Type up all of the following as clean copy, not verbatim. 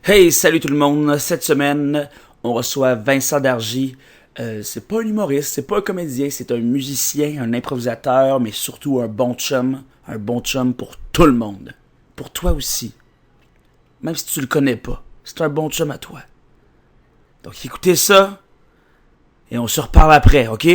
Hey, salut tout le monde! Cette semaine, on reçoit Vincent Dargy. C'est pas un humoriste, c'est pas un comédien, c'est un musicien, un improvisateur, mais surtout un bon chum. Un bon chum pour tout le monde. Pour toi aussi. Même si tu le connais pas. C'est un bon chum à toi. Donc écoutez ça, et on se reparle après, ok?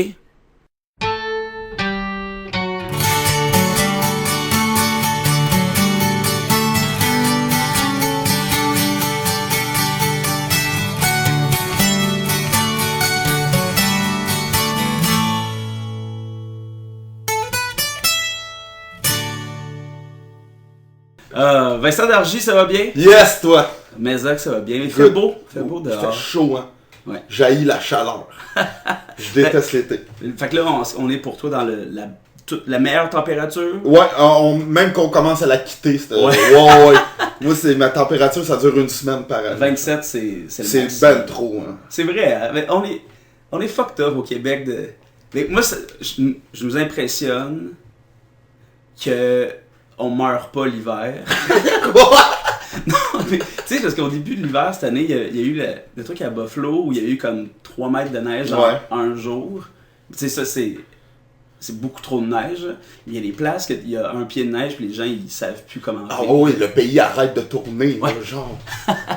Vincent Dargy, ça va bien? Yes, toi! Mais ça va bien. Il fait beau dehors. Il fait chaud, hein? Ouais. J'haïs la chaleur. Je déteste l'été. Fait que là, on est pour toi dans la meilleure température. Ouais, même qu'on commence à la quitter. Ouais. Moi, c'est ma température, ça dure une semaine par année. 27, c'est le C'est maximum. ben trop, hein? C'est vrai, hein? Mais on est fucked up au Québec. Mais moi, je nous impressionne que on meurt pas l'hiver. Non, mais tu sais, parce qu'au début de l'hiver, cette année, il y a eu le truc à Buffalo où il y a eu comme 3 mètres de neige en un jour. Tu sais, ça, c'est beaucoup trop de neige. Il y a des places qu'il y a un pied de neige, puis les gens, ils savent plus comment faire. Ah oui, le pays arrête de tourner, ouais. là, genre.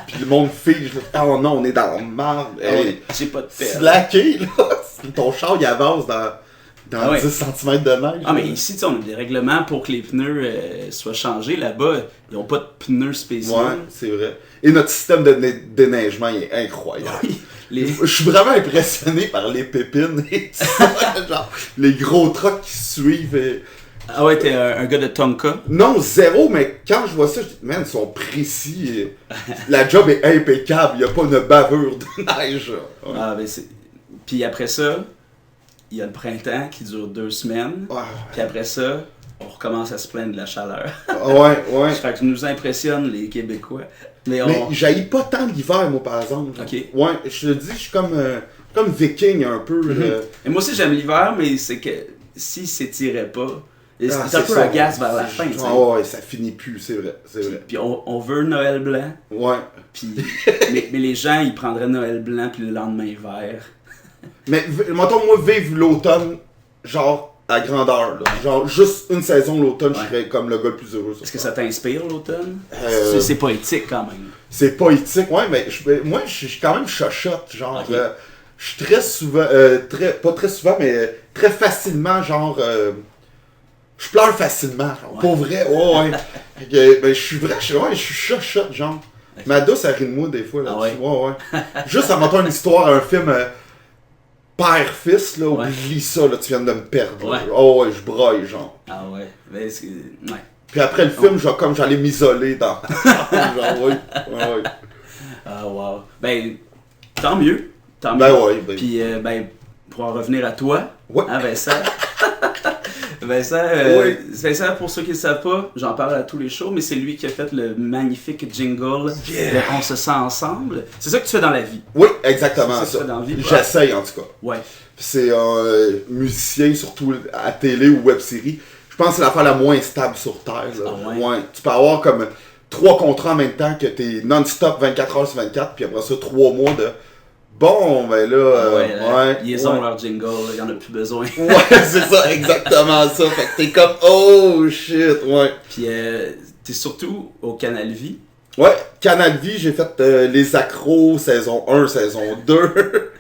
Puis le monde fige, là. Oh non, on est dans le marde. Hey, j'ai pas de pelle. Slacké, là. Ton char, il avance dans 10 cm de neige. Ah, mais ici, on a des règlements pour que les pneus soient changés. Là-bas, ils n'ont pas de pneus spéciaux. Ouais, c'est vrai. Et notre système de déneigement, il est incroyable. Oui, Je suis vraiment impressionné par les pépines et tout ça, genre, les gros trucks qui suivent. Ah ouais, t'es un gars de Tonka? Non, zéro, mais quand je vois ça, je dis, man, ils sont précis. La job est impeccable, il n'y a pas une bavure de neige. Ouais. Ah, ben c'est... Puis après ça, il y a le printemps qui dure 2 semaines. Ouais. Puis après ça, on recommence à se plaindre de la chaleur. Ouais. Fait que ça nous impressionne, les Québécois. Mais j'haïs pas tant l'hiver, moi, par exemple. Ok. Ouais, je te dis, je suis comme viking un peu. Et moi aussi, j'aime l'hiver, mais c'est que si s'étirait pas, c'est un peu ça. agace vers la fin. Ouais, ça finit plus, c'est vrai. Puis on veut Noël blanc. Ouais. Puis, mais les gens, ils prendraient Noël blanc, puis le lendemain vert. Mais, mettons, moi, vivre l'automne, genre, à grandeur, là. Genre, juste une saison l'automne, je serais comme le gars le plus heureux. Est-ce que ça t'inspire, l'automne? C'est poétique, quand même. C'est poétique, ouais, mais moi, je suis quand même chochotte, genre, Okay. je suis très souvent, pas très souvent, mais très facilement, genre, je pleure facilement, genre, pour vrai, ouais. Ben, je suis chochotte, genre. Okay. Ma douce, elle rit de moi, des fois, là. Ouais. Juste en montant une histoire, un film... père-fils, là, oublie ça, là, tu viens de me perdre. Ouais. Oh ouais, je broille, genre. Ah ouais, mais ouais. Puis après le film, j'allais m'isoler dans... genre, ouais. Ah wow. Ben, tant mieux. Ben ouais. Puis, pour en revenir à toi, hein, Vincent. Vincent, pour ceux qui ne le savent pas, j'en parle à tous les shows, mais c'est lui qui a fait le magnifique jingle de On se sent ensemble. C'est ça que tu fais dans la vie. Oui, exactement c'est ça. Que tu fais dans la vie. J'essaye, en tout cas. Ouais. C'est un musicien, surtout à télé ou web-série. Je pense que c'est l'affaire la moins stable sur Terre. Là. Ah ouais. Ouais. Tu peux avoir comme 3 contrats en même temps que t'es non-stop 24 heures sur 24, puis après ça, 3 mois de... Bon, ben là... ils ont leur jingle, il n'y en a plus besoin. Ouais, c'est ça, exactement ça. Fait que t'es comme, oh shit, ouais. Puis t'es surtout au Canal Vie. Ouais, Canal Vie, j'ai fait Les Accros, saison 1, saison 2.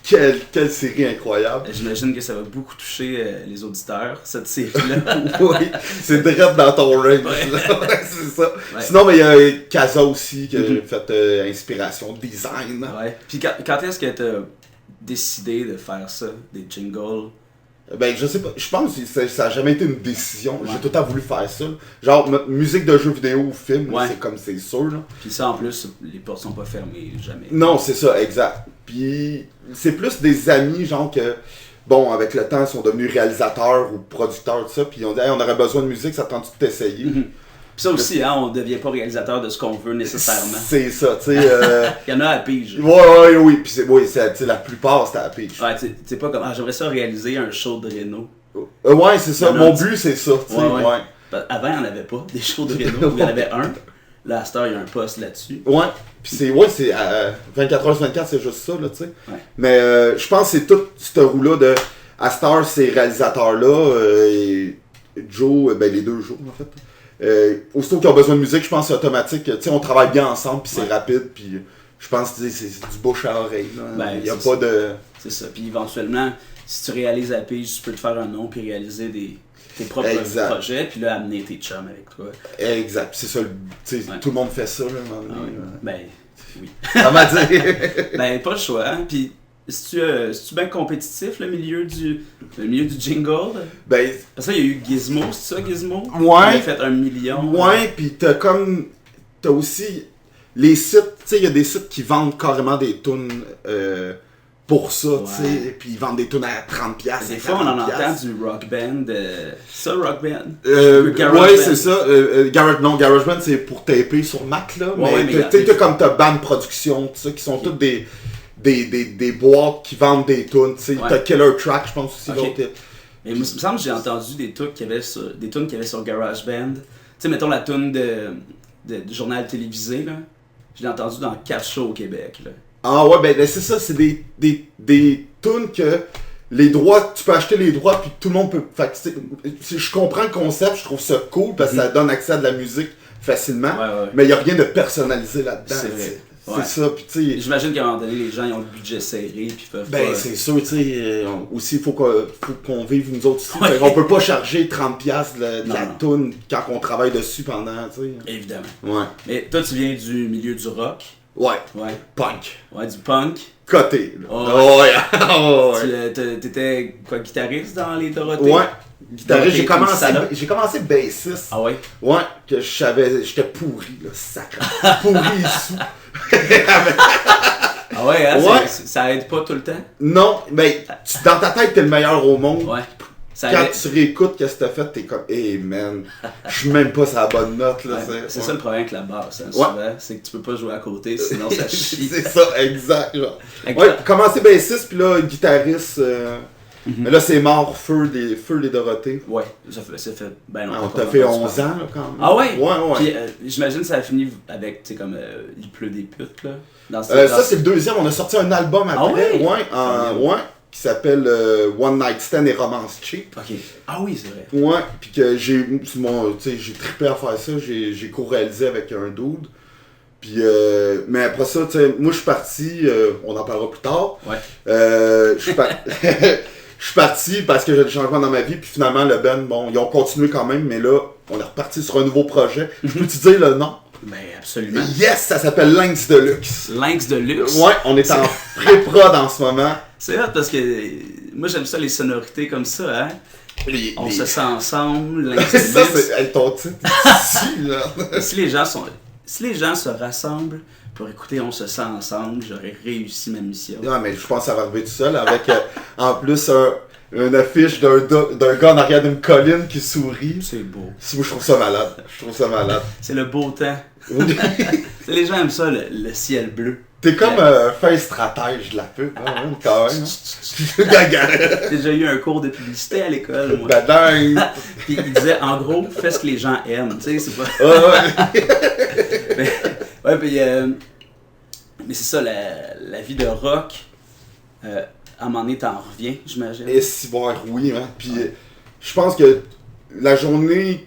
Quelle série incroyable. J'imagine que ça va beaucoup toucher les auditeurs, cette série-là. Oui, c'est direct dans ton range. Ouais. C'est ça. Ouais. Sinon, mais il y a Casa aussi qui a fait inspiration design. Ouais. Puis quand est-ce que t'as décidé de faire ça, des jingles? Ben, je sais pas. Je pense que ça a jamais été une décision. Ouais. J'ai tout le temps voulu faire ça. Genre, musique de jeux vidéo ou film, c'est comme c'est sûr. Là. Puis ça, en plus, les portes sont pas fermées, jamais. Non, c'est ça, exact. Puis c'est plus des amis, genre que, bon, avec le temps, ils sont devenus réalisateurs ou producteurs, tout ça. Puis ils ont dit, hey, on aurait besoin de musique, ça tente de t'essayer. Puis ça aussi, hein, on ne devient pas réalisateur de ce qu'on veut nécessairement. C'est ça, tu sais. Il y en a à la pige. Oui. Puis la plupart, c'était à la pige. Ouais, tu sais pas comme, j'aimerais ça réaliser un show de Renault. Ouais, c'est ça. Mon but, c'est ça, tu sais. Ouais. Avant, il n'y en avait pas des shows de Renault. Il y en avait un. Là, à cette heure, il y a un poste là-dessus. Ouais, puis c'est 24h/24, c'est juste ça, là, tu sais. Ouais. Mais je pense que c'est tout ce roue-là de. À cette heure, ces réalisateurs-là, et Joe, les deux Joe, en fait. Aussitôt qu'ils ont besoin de musique, je pense que c'est automatique. Tu sais, on travaille bien ensemble, puis c'est rapide, puis je pense que c'est du bouche à oreille, là. Il n'y a pas de. C'est ça, puis éventuellement, si tu réalises la pige, tu peux te faire un nom, puis réaliser tes propres projets, puis là, amener tes chums avec toi. Exact, c'est ça, tout le monde fait ça, là, à un moment donné. Oui. Ça m'a dit. Pas le choix, hein? Puis, c'est-tu bien compétitif, le milieu du jingle? Parce que il y a eu Gizmo, c'est ça, Gizmo? Ouais. Il a fait 1 million. Ouais, puis t'as aussi les sites, tu sais, il y a des sites qui vendent carrément des tunes pour ça, tu sais, puis ils vendent des tunes à 30$. Des fois, on en entend du rock band. Ça, rock band? Ouais, c'est ça. GarageBand, c'est pour taper sur Mac, là. Ouais, mais t'as comme ta band production, tout ça, qui sont toutes des boîtes qui vendent des tunes, tu sais. T'as Killer Track, je pense aussi. Mais il me semble que j'ai entendu des tunes qu'il y avait sur GarageBand. Tu sais, mettons la tune de journal télévisé, là. Je l'ai entendu dans 4 shows au Québec, là. Ah ouais, c'est ça, c'est des tunes que les droits, tu peux acheter les droits puis tout le monde peut. Fait que, je comprends le concept, je trouve ça cool parce que ça donne accès à de la musique facilement, mais il n'y a rien de personnalisé là-dedans. C'est vrai. C'est ça, puis tu sais. J'imagine qu'à un moment donné, les gens ils ont le budget serré puis peuvent pas. C'est sûr, tu sais. Aussi, il faut qu'on vive nous autres aussi. On peut pas charger 30$ de la tune quand on travaille dessus pendant, tu sais. Évidemment. Ouais. Mais toi, tu viens du milieu du rock. Ouais. Punk. Ouais, du punk. Côté. T'étais quoi, guitariste dans les Dorothées? Ouais. Guitariste, j'ai commencé bassiste. Ah ouais? Ouais, que j'étais pourri, là, sacré. Pourri sous. Ah ouais, hein? Ouais. Ça aide pas tout le temps? Non, mais dans ta tête, t'es le meilleur au monde. Ouais. Quand tu réécoutes ce que t'as fait, t'es comme, hey man, je suis même pas sur la bonne note. Là, c'est ça le problème avec la basse, hein, souvent, c'est que tu peux pas jouer à côté, sinon ça chie. C'est ça, exact. Genre. Ouais, commencé bassiste, puis là, guitariste. Mais là, c'est mort, feu des Dorothées. Ouais, ça fait ben non. On t'a fait 11 ans, là, quand même. Ah ouais? Ouais. Puis j'imagine que ça a fini avec, tu sais, comme Il pleut des putes, là. Ça, c'est le deuxième. On a sorti un album après. Ouais, qui s'appelle One Night Stand et Romance Cheap. Ok. Ah oui, c'est vrai. Ouais, puis que j'ai trippé à faire ça. J'ai co-réalisé avec un dude. Puis, mais après ça, tu sais, moi je suis parti, on en parlera plus tard. Ouais. Je suis parti parce que j'ai des changements dans ma vie, puis finalement, le band, bon, ils ont continué quand même, mais là, on est reparti sur un nouveau projet. Je peux te dire le nom? Ben, absolument. Yes, ça s'appelle Lynx Deluxe. Lynx Deluxe? Ouais, on est en pré-prod en ce moment. C'est hot parce que moi, j'aime ça, les sonorités comme ça, hein. On se sent ensemble, Lynx Deluxe. Ça, c'est ton titre ici, là. Si les gens se rassemblent pour écouter On se sent ensemble, j'aurais réussi ma mission. Non, mais je pense que ça va arriver tout seul avec en plus une affiche d'un gars en arrière d'une colline qui sourit. C'est beau. Moi, je trouve ça malade. C'est le beau temps. Les gens aiment ça, le ciel bleu. T'es comme fin stratège de la pub, hein, quand même. J'ai déjà eu un cours de publicité à l'école, moi. Puis il disait, en gros, fais ce que les gens aiment, tu sais, c'est pas... mais c'est ça, la vie de rock, à un moment donné, t'en reviens, j'imagine. Et si, bon, oui, hein. Puis je pense que la journée,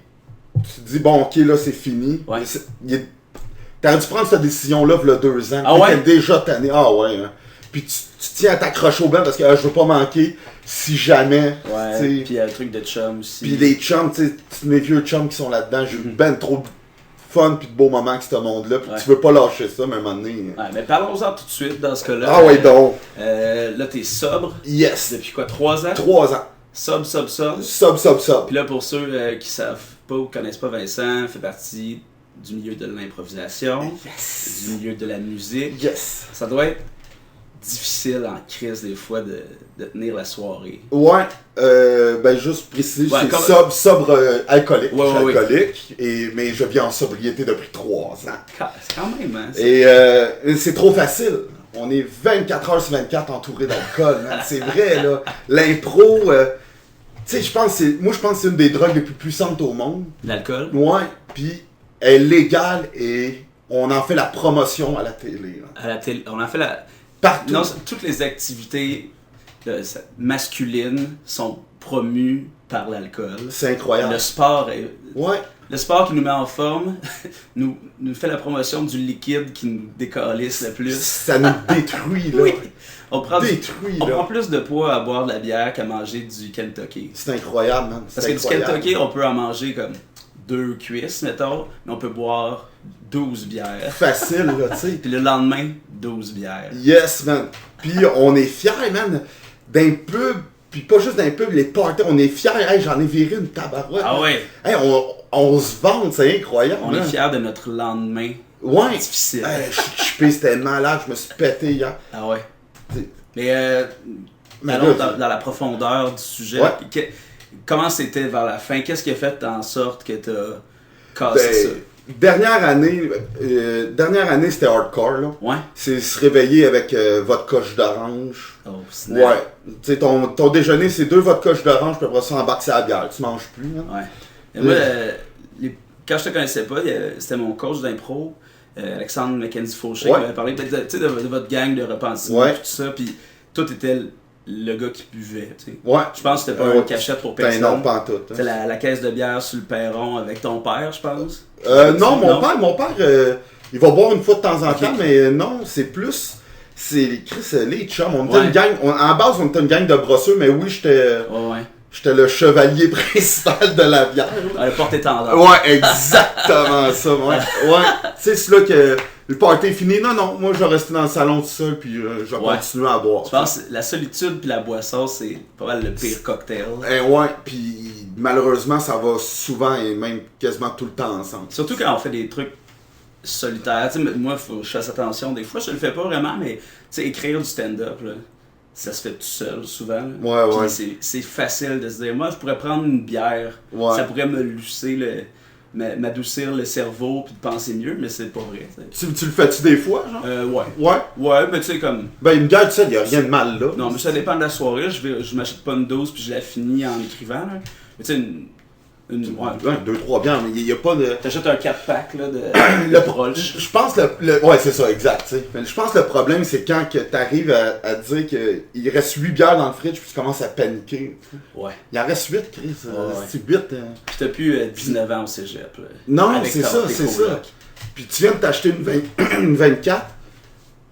tu te dis, bon, ok, là, c'est fini. Ouais. T'aurais dû prendre cette décision-là, il y a 2 ans. Ah ouais? T'étais déjà tanné. Ah ouais, hein. Puis tu tiens à t'accrocher au banc parce que je veux pas manquer si jamais. Ouais, puis il y a le truc de chum aussi. Puis les chums, tu sais, mes vieux chums qui sont là-dedans, j'ai eu ben trop de fun puis de beaux moments avec ce monde-là. Puis tu veux pas lâcher ça, mais à un moment donné. Ouais, mais parlons-en tout de suite dans ce cas-là. Ah ouais, donc. Là, t'es sobre. Yes. Depuis quoi, 3 ans? 3 ans. Sobre. Sub. Puis là, pour ceux qui savent pas ou connaissent pas Vincent, fait partie du milieu de l'improvisation, du milieu de la musique. Yes. Ça doit être difficile en crise des fois de tenir la soirée. Ouais, ben juste préciser, c'est sobre alcoolique. Ouais, je suis alcoolique, mais je vis en sobriété depuis 3 ans. C'est quand même, hein? Et c'est trop facile. On est 24h/24 entouré d'alcool, hein. C'est vrai, là. L'impro, tu sais, je pense que c'est une des drogues les plus puissantes au monde. L'alcool? Ouais, puis elle est légale et on en fait la promotion à la télé. Là. À la télé, on a fait la... Partout. Non, toutes les activités masculines sont promues par l'alcool. C'est incroyable. Le sport est... Ouais. Le sport qui nous met en forme nous fait la promotion du liquide qui nous décalisse le plus. Ça nous détruit, là. Oui. On prend plus de poids à boire de la bière qu'à manger du Kentucky. C'est incroyable, man. Parce que du Kentucky, on peut en manger comme 2 cuisses, mettons, mais on peut boire 12 bières. Facile, là, tu sais. Puis le lendemain, 12 bières. Yes, man. Puis on est fiers, man, d'un pub, puis pas juste d'un pub, les parties, on est fiers. Hey, j'en ai viré une tabarouette. Ah ouais. Hey, on se vante, c'est incroyable. On est fiers de notre lendemain. Ouais. Difficile. Hey, c'était malade, je me suis pété hier. Ah ouais. T'sais. Mais allons dans la profondeur du sujet. Ouais. Comment c'était vers la fin? Qu'est-ce qui a fait en sorte que t'as cassé ça? Dernière année, c'était hardcore, là. Ouais. C'est se réveiller avec vodka jus d'orange. Oh, snap. Ouais. Tu sais, ton déjeuner, c'est 2 vodka jus d'orange, puis après ça, embarque sur la bière. Tu manges plus, hein. Ouais. Et moi, quand je te connaissais pas, c'était mon coach d'impro, Alexandre Mackenzie-Fauché, qui m'avait parlé de votre gang de repentissements, tout ça, puis toi, t'étais le gars qui buvait, tu sais. Ouais. Je pense que c'était pas une cachette pour personne. Ben non, pas en tout. Hein. C'était la caisse de bière sur le perron avec ton père, je pense. Non, mon père, il va boire une fois de temps en temps, mais non, c'est plus... C'est les chums. On était une gang... en base, on était une gang de brosseux, mais oui, j'étais le chevalier principal de la bière. Le porte-étendard. Ouais, exactement ça. Ouais. Tu sais, c'est là que le party est fini. Non, moi, je vais rester dans le salon tout seul, puis je vais continuer à boire. Je pense que la solitude puis la boisson, c'est pas mal le pire cocktail. Ouais, puis malheureusement, ça va souvent et même quasiment tout le temps ensemble. Surtout quand on fait des trucs solitaires. Tu sais, moi, faut que je fasse attention. Des fois, je le fais pas vraiment, mais tu sais, écrire du stand-up, là, ça se fait tout seul, souvent. Là. Ouais. C'est facile de se dire, moi, je pourrais prendre une bière. Ouais. Ça pourrait me lucer m'adoucir le cerveau puis de penser mieux, mais c'est pas vrai. Tu le fais-tu des fois, genre? Ouais. Ouais, mais tu sais, comme... Ben, une bière, tu sais, il n'y a rien de mal là. Non, mais ça dépend de la soirée. Je m'achète pas une dose puis je la finis en écrivant, là. Mais tu sais, une 2-3 bières, mais il n'y a pas de... T'achètes un 4-pack, là, de Proche. Je pense ouais, c'est ça, exact, tu sais. Je pense que le problème, c'est quand t'arrives à dire qu'il reste 8 bières dans le fridge puis tu commences à paniquer. Ouais. Il en reste 8, Chris. C'est 8. Puis t'as plus 19 ans au cégep, là. Non, c'est ça. Puis tu viens de t'acheter une 24,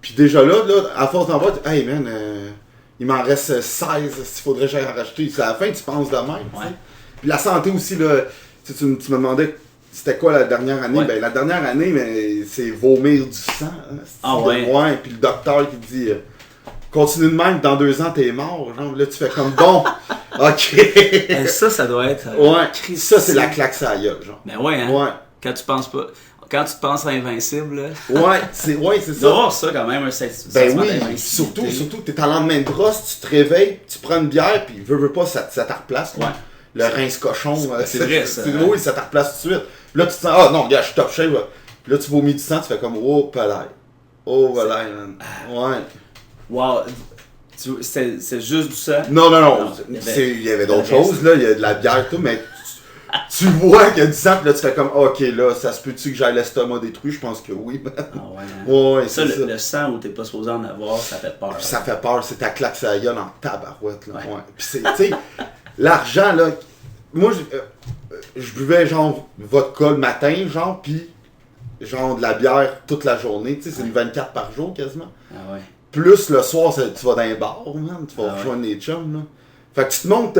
puis déjà là, à force d'en voir, hey man, il m'en reste 16, s'il faudrait que j'aille en racheter. C'est à la fin, tu penses de même. Ouais. Puis la santé aussi, là, tu me demandais c'était quoi la dernière année. Ouais. Ben la dernière année, mais c'est vomir du sang. Hein, ah ouais? Ouais, puis le docteur qui dit continue de même, dans 2 ans t'es mort. Genre, là tu fais comme bon, ok. Et ça doit être... ouais, ça c'est la claque sur la gueule, genre. Ben ouais, hein? Ouais. Quand tu te penses invincible, là. Ouais, c'est ça. D'avoir ça quand même, un sentiment d'invincibilité. Surtout, t'es en lendemain de brosse, tu te réveilles, tu prends une bière, puis veux pas, ça te replace. Ouais. Le rince cochon. C'est vrai, ça. Oui, ça te replace tout de suite. Là, tu te sens, ah non, gars, je suis top shape. Puis là, tu vomis du sang, tu fais comme, oh, palais. Oh, voilà, man. Ouais. Wow. C'est juste du sang? Non. Il y avait d'autres choses, là. Il y a de la bière et tout, mais tu vois qu'il y a du sang, puis là, tu fais comme, ok, là, ça se peut-tu que j'aille l'estomac détruit? Je pense que oui. Ah ouais. Ouais, ça, le sang où t'es pas supposé en avoir, ça fait peur. Ça fait peur, c'est ta claque sur la gueule en tabarouette, là. Ouais. Puis c'est, tu sais, l'argent, là. Moi, je buvais genre vodka le matin, genre, pis genre de la bière toute la journée. Tu sais, c'est une 24 par jour quasiment. Ah ouais. Plus le soir, tu vas dans un bar, man, tu vas rejoindre les chums, là. Fait que tu te montes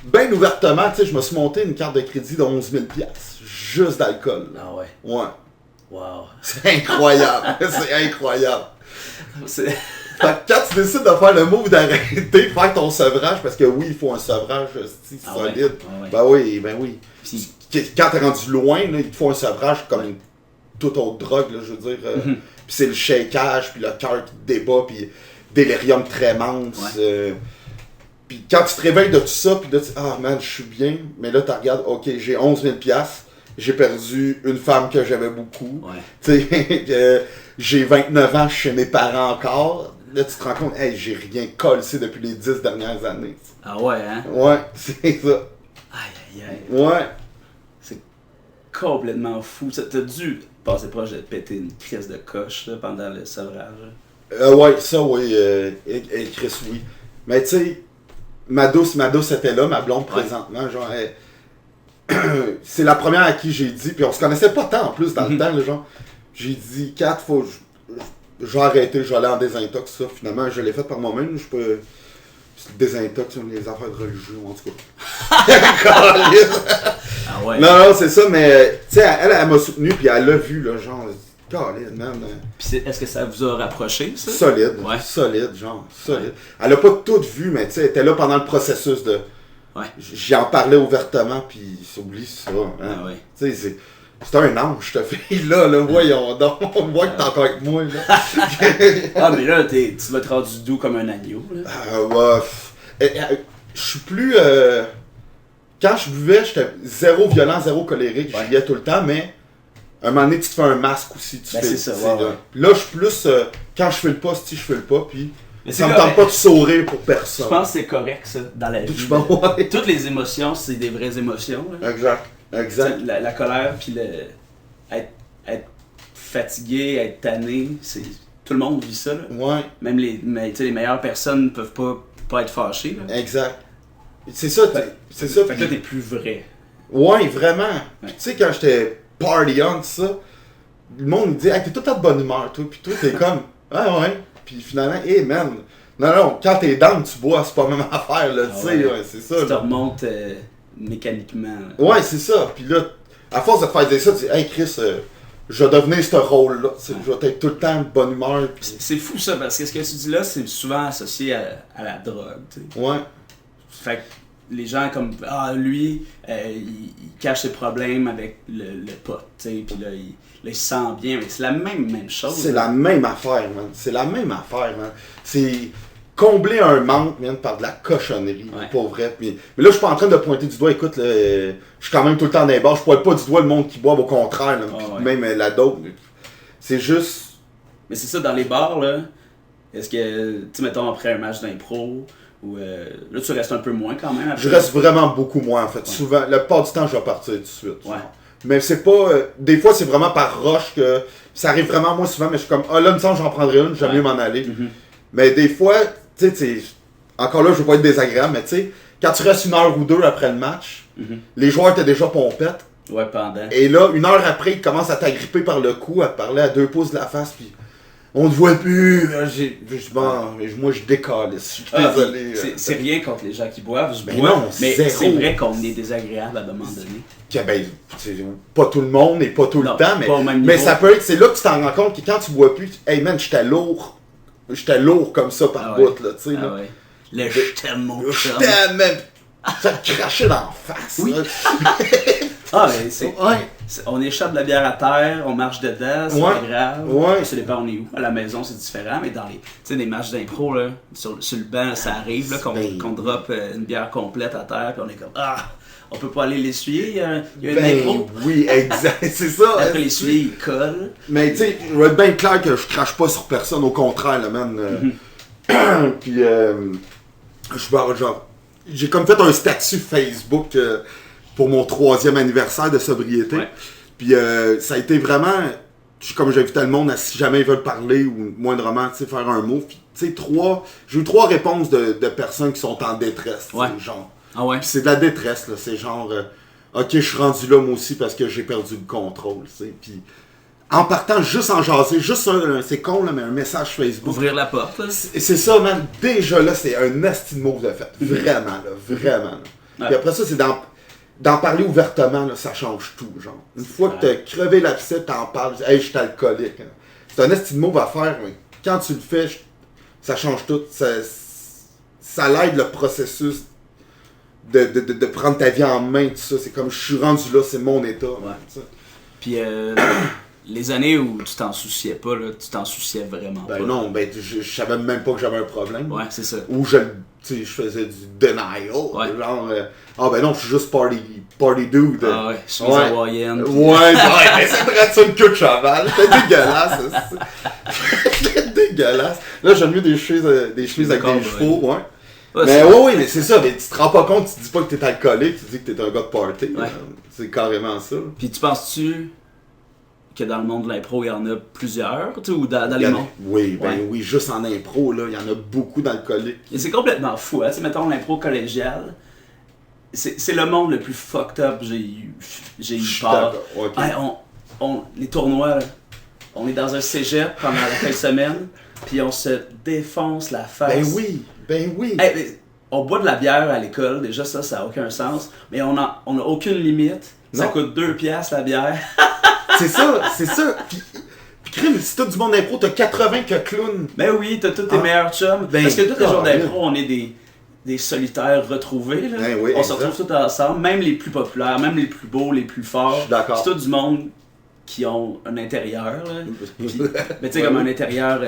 bien ouvertement, tu sais, je me suis monté une carte de crédit de 11 000 $, juste d'alcool. Ah ouais. Ouais. Wow. C'est incroyable. C'est incroyable. Fait que quand tu décides de faire le move d'arrêter de faire ton sevrage, parce que oui, il faut un sevrage solide. Ah ouais. Ben oui. Puis, quand t'es rendu loin, là, il te faut un sevrage comme une toute autre drogue, là, je veux dire. Puis c'est le shakeage, puis le cœur qui te débat, puis délirium tremens. Puis quand tu te réveilles de tout ça, puis là tu dis, ah man, je suis bien. Mais là tu regardes, ok, j'ai 11 000 $, j'ai perdu une femme que j'aimais beaucoup. Tu sais, j'ai 29 ans, je suis chez mes parents encore. Là, tu te rends compte, hey, j'ai rien collé depuis les 10 dernières années. Ah ouais, hein? Ouais, c'est ça. Aïe. Ouais. C'est complètement fou. T'as dû passer proche de péter une crise de coche là, pendant le sevrage. Ouais, ça, oui. Et Chris, oui. Mais tu sais, ma douce était là, ma blonde présentement. Genre, c'est la première à qui j'ai dit, puis on se connaissait pas tant en plus dans le temps, là, genre. J'ai dit, 4 faut. Je vais arrêter, je vais aller en désintox, ça. Finalement, je l'ai fait par moi-même. Je peux. Désintox, les affaires de religieux, en tout cas. Ah ouais. Non, c'est ça, mais tu sais, elle m'a soutenu, puis elle l'a vu, là, genre. Calé, man. Puis est-ce que ça vous a rapproché, ça? Solide. Ouais. Solide, genre. Solide. Ouais. Elle a pas tout vu, mais tu sais, elle était là pendant le processus de. Ouais. J'y en parlais ouvertement, puis s'oublie ça. Hein. Ah ouais. Tu sais, c'est un ange, cette fille-là, là. Voyons donc. On voit que t'es encore avec moi, là. Ah, mais là, tu vas te rendre doux comme un agneau, là. Ouais. Je suis plus. Quand je buvais, j'étais zéro violent, zéro colérique. Je riais tout le temps, mais. Un moment donné, tu te fais un masque aussi. Tu fais, c'est ça, ouais. Là, je suis plus. Quand je fais le pas, je fais le pas, puis. Ça me correct. tente pas de sourire pour personne. Je pense que c'est correct, ça, dans la vie. Ouais. Toutes les émotions, c'est des vraies émotions. Là. Exact. La colère, puis être fatigué, être tanné, tout le monde vit ça. Là. Ouais. Même les meilleures personnes ne peuvent pas être fâchées. Là. Exact. C'est ça. Fait que là, t'es plus vrai. Ouais, vraiment. Ouais. Tu sais, quand j'étais party on, ça, le monde me dit, hey, t'es tout le temps de bonne humeur, toi. Puis toi, t'es comme, ouais. Puis finalement, hey man, non, quand t'es down, tu bois, c'est pas la même affaire, là, tu sais, ouais, c'est ça. Tu te remontes mécaniquement. Là. Ouais, c'est ça. Puis là, à force de te faire dire ça, tu dis, hey Chris, je vais devenir ce rôle-là. Je vais être tout le temps de bonne humeur. Pis... C'est fou ça, parce que ce que tu dis là, c'est souvent associé à la drogue, tu sais. Ouais. Fait que les gens comme, lui, il cache ses problèmes avec le pot, tu sais, puis là, il se sent bien, mais c'est la même chose. C'est la même affaire, man. C'est combler un manque, man, par de la cochonnerie, pour vrai. Mais là, je suis pas en train de pointer du doigt, écoute, je suis quand même tout le temps dans les bars, je pointe pas du doigt le monde qui boit, au contraire, là, même la dope. C'est juste... Mais c'est ça, dans les bars, là, est-ce que, tu mettons, après un match d'impro, ou là, tu restes un peu moins quand même? Après. Je reste vraiment beaucoup moins, en fait. Souvent, la plupart du temps, je vais partir tout de suite. Ouais. Mais c'est pas... des fois, c'est vraiment par rush que... Ça arrive vraiment moins souvent, mais je suis comme, là, il me semble, j'en prendrais une, j'aime mieux m'en aller. Mm-hmm. Mais des fois, tu sais, encore là, je veux pas être désagréable, mais tu sais, quand tu restes 1 heure ou 2 après le match, les joueurs étaient déjà pompettes. Ouais, pendant. Et là, 1 heure après, ils commencent à t'agripper par le cou, à te parler à 2 pouces de la face, puis on te voit plus. Moi, je décolle. Je suis désolé. C'est rien contre les gens qui boivent, mais c'est vrai qu'on est désagréable à un moment donné. Que, pas tout le monde et pas tout le temps, mais ça peut être, c'est là que tu t'en rends compte que quand tu bois plus, hey man, j'étais lourd comme ça par bout, là, tu sais. Ah ouais. Le je t'aime, mon chum. Je t'aime, même. Ça te crachait dans la face. Oui. Mais c'est... On échappe de la bière à terre, on marche dedans, c'est pas grave. Ouais. Ça dépend on est où. À la maison, c'est différent, mais dans les matchs d'impro, là, sur le banc, ça arrive là, qu'on drop une bière complète à terre, puis on est comme on peut pas aller l'essuyer, il y a une impro. Oui, exact, c'est ça. Après l'essuyer, il colle. Mais tu sais, je vais être bien clair que je crache pas sur personne, au contraire, là, man. Puis, j'ai comme fait un statut Facebook pour mon 3e anniversaire de sobriété. Ouais. Puis ça a été vraiment, comme j'invitais le monde à si jamais ils veulent parler ou moindrement, tu sais, faire un mot. Puis tu sais, j'ai eu 3 réponses de personnes qui sont en détresse, genre. Ah ouais. Puis c'est de la détresse, là. C'est genre, ok, je suis rendu là moi aussi parce que j'ai perdu le contrôle, tu sais. Puis en partant, juste en jaser, juste c'est con là, mais un message Facebook. Ouvrir la porte. C'est ça, man. Déjà là, c'est un nasty move de fait. Vraiment, là. Vraiment. Là. Ouais. Puis après ça, c'est d'en parler ouvertement, là, ça change tout, genre. Une fois que t'as crevé l'abcès, t'en parles, hey, je suis alcoolique. Hein. C'est un nasty move à faire, mais quand tu le fais, ça change tout. Ça l'aide le processus de prendre ta vie en main, tout ça. C'est comme, je suis rendu là, c'est mon état. Ouais. Man, puis les années où tu t'en souciais pas, là, tu t'en souciais vraiment pas. Non, je savais même pas que j'avais un problème. Ouais, c'est ça. Ou je faisais du denial. Ouais. Genre, non, je suis juste party dude. Ah ouais, chemise hawaïenne. Ouais, mais c'est vrai, ça une queue de cheval. C'était dégueulasse. C'était dégueulasse. Là, j'aime mieux des chemises avec des chevaux, ouais. Ouais, Mais oui, mais c'est ça. Mais tu te rends pas compte, tu dis pas que t'es alcoolique, tu dis que t'es un gars de party. Ouais. C'est carrément ça. Puis tu penses-tu que dans le monde de l'impro, il y en a plusieurs, tu sais, ou dans Il les y en a- mondes? Oui, ben Ouais. oui, juste en impro, là, il y en a beaucoup d'alcooliques. Et c'est complètement fou, hein. Tu sais, mettons l'impro collégiale, c'est le monde le plus fucked up j'ai eu Je suis peur. d'accord. Ok. Hey, les tournois, là, on est dans un cégep pendant la fin de semaine, puis on se défonce la face. Ben oui. Hey, mais on boit de la bière à l'école, déjà ça n'a aucun sens, mais on a aucune limite. Ça Non. coûte 2 piastres la bière. C'est ça. Puis crime, si t'as du monde d'impro, t'as 80 que clowns. Ben oui, t'as tous tes Ah. meilleurs chums. Ben, Parce que tous les jours carrément. d'impro, on est des solitaires retrouvés. Là. Ben oui, on se exact. retrouve tous ensemble, même les plus populaires, même les plus beaux, les plus Je forts. suis d'accord. C'est tout du monde qui ont un intérieur. Là. Puis, mais tu sais, Ouais, comme oui. un intérieur.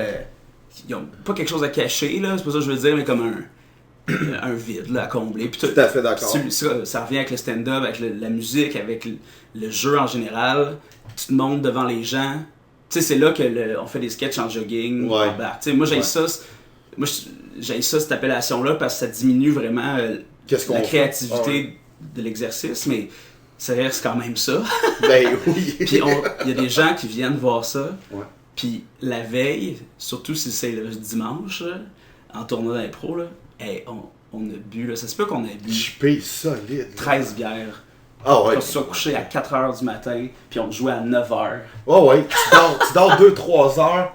Ils ont pas quelque chose à cacher, là, c'est pas ça que je veux dire, mais comme un vide là, à combler. Puis Tout à fait d'accord. ça revient avec le stand-up, avec la musique, avec le jeu en général. Tu te montes devant les gens. Tu sais, c'est là que on fait des sketchs en jogging. Ouais. En bar. Tu sais, moi, j'ai Ouais. ça. Moi, j'ai ça, cette appellation-là, parce que ça diminue vraiment Qu'est-ce qu'on la fait? créativité Ah ouais. de l'exercice, mais ça reste quand même ça. Ben oui. Puis il y a des gens qui viennent voir ça. Ouais. Puis la veille, surtout si c'est le dimanche, là, en tournoi d'impro, là, hey, on a bu, là, ça se peut qu'on ait bu JP solide. 13 bières. Ah ouais. On se soit couché à 4h du matin, puis on jouait à 9h. Oh ouais, tu dors 2-3 heures.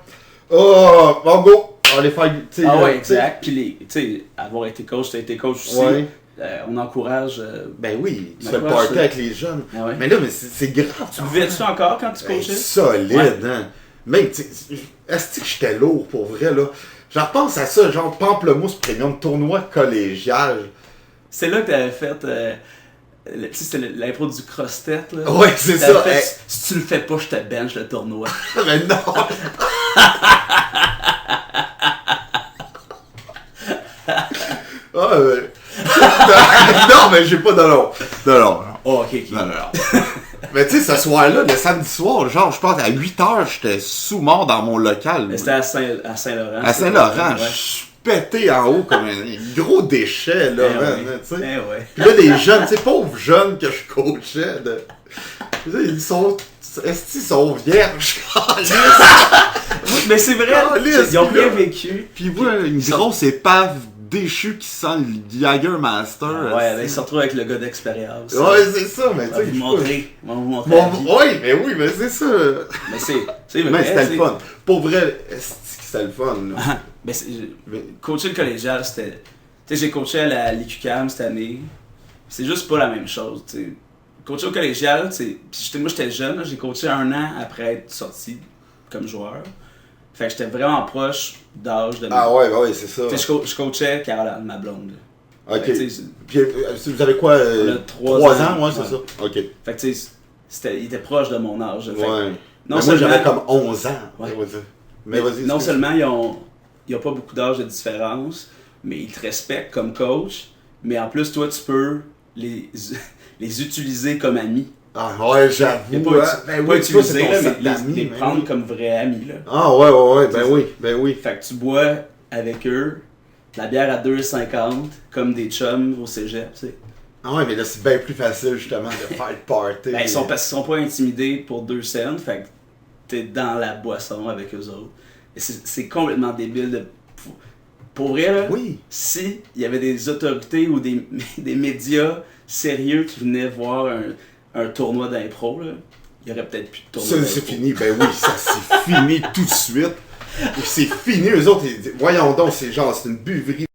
Oh, bon go. On va aller faire. Tu sais, Ah ouais, tu sais. exact. Puis tu sais, avoir été coach, t'as été coach aussi. Ouais. On encourage. Ben oui, tu Ben fais le quoi, party ça? avec les jeunes. Ah ouais. Mais là, mais c'est grave. Tu buvais-tu encore quand tu Ben, coachais? solide, Ouais. hein. Mec, est-ce que j'étais lourd pour vrai, là? Je repense à ça, genre Pamplemousse Premium, tournoi collégial. C'est là que t'avais fait. Tu sais, c'était l'intro du cross-tête. Là. Ouais, c'est T'avais ça. fait, Hey. Si tu le fais pas, je te bench le tournoi. Mais non! Ah, non, mais j'ai pas de long. Non. Oh, ok, ok. Non. Mais tu sais, ce soir-là, le samedi soir, genre, je pense à 8h, j'étais sous-mort dans mon local. Mais c'était à Saint-Laurent. À Saint-Laurent, Ouais. je suis pété en haut comme un gros déchet, là, Eh man, ouais. tu sais. Eh ouais. Puis là, des jeunes, tu sais, pauvres jeunes que je coachais, tu sais, ils sont... Est-ce qu'ils sont vierges? Mais c'est vrai, Calisse, ils ont puis là- bien vécu. Puis voilà, une grosse épave déchue qui sent le Jagermaster. Ouais, ben, ils se retrouvent avec le gars d'expérience. Ouais, c'est ça, mais On tu va sais. vous je sais montrer. On va vous montrer pas. la vie. Oui, mais c'est ça. Mais c'est vrai. Mais c'était tu sais. le fun. Pour vrai, est-ce que c'était le fun, là? Ah, ben, Mais- coacher le collégial, c'était. Tu sais, j'ai coaché à l'IQCAM cette année. C'est juste pas la même chose, tu sais. Coacher au collégial, tu sais. Puis moi, j'étais jeune, là, j'ai coaché 1 an après être sorti comme joueur. Fait que j'étais vraiment proche d'âge de Ah ouais, c'est ça. Tu sais, je coachais Caroline, ma blonde. Ok. Fait que, tu sais, Puis vous avez quoi? On a 3 3 ans, ouais, c'est ouais. ça. Ok. Fait que tu sais, il était proche de mon âge. Fait que Ouais. non Mais moi, seulement- j'avais comme 11 ans. Ouais. on va dire. Mais vas-y. non excuse. seulement ils ont pas beaucoup d'âge de différence, mais ils te respectent comme coach, mais en plus, toi, tu peux les, les utiliser comme amis. Ah ouais, Et j'avoue. pas, hein. Ben pas oui, toi, c'est utiliser, ton là, cercle mais d'amis, les ben prendre oui. comme vrais amis. Là. Ah ouais, C'est ben oui. Fait que tu bois avec eux de la bière à 2,50 comme des chums au cégep, tu sais. Ah ouais, mais là, c'est bien plus facile, justement, de faire le party. Ben, parce qu'ils sont pas intimidés pour 2 cents, fait que t'es dans la boisson avec eux autres. Et c'est complètement débile de... Pour vrai, là, Oui. si il y avait des autorités ou des médias sérieux qui venaient voir un tournoi d'impro, là, il y aurait peut-être plus de tournoi Ça, d'impro. c'est fini. Ben oui, ça, c'est fini tout de suite. C'est fini, eux autres, voyons donc, c'est genre, c'est une buverie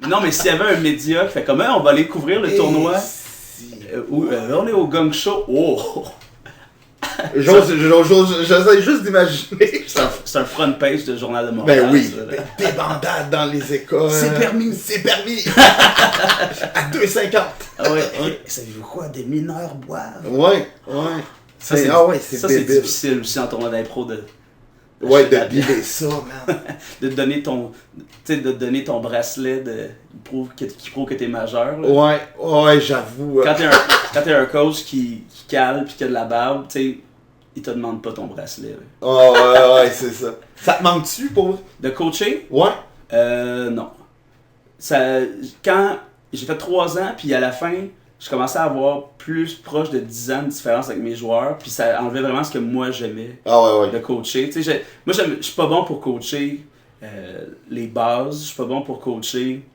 Non, mais s'il y avait un média qui fait comme on va aller couvrir le tournoi. On est au Gong Show. Oh! J'essaie juste d'imaginer. C'est un front page de Journal de Montréal. Ben oui. Ça, des bandades dans les écoles. C'est permis. C'est permis. À 2,50. Ah ouais. Savez-vous quoi? Des mineurs boivent. Ouais. Ça, c'est difficile aussi en tournoi d'impro de biler ça, man. de te donner ton bracelet qui prouve que t'es majeur. Là. Ouais, j'avoue. Quand t'es un coach qui cale pis qui a de la barbe, tu sais, il te demande pas ton bracelet. Là. Ouais, c'est ça. Ça te manque-tu pour... De coacher? Ouais. Non. Quand j'ai fait 3 ans, puis à la fin, je commençais à avoir plus proche de 10 ans de différence avec mes joueurs, puis ça enlevait vraiment ce que moi j'aimais de coacher. Tu sais, moi, je suis pas bon pour coacher les bases, je suis pas bon pour coacher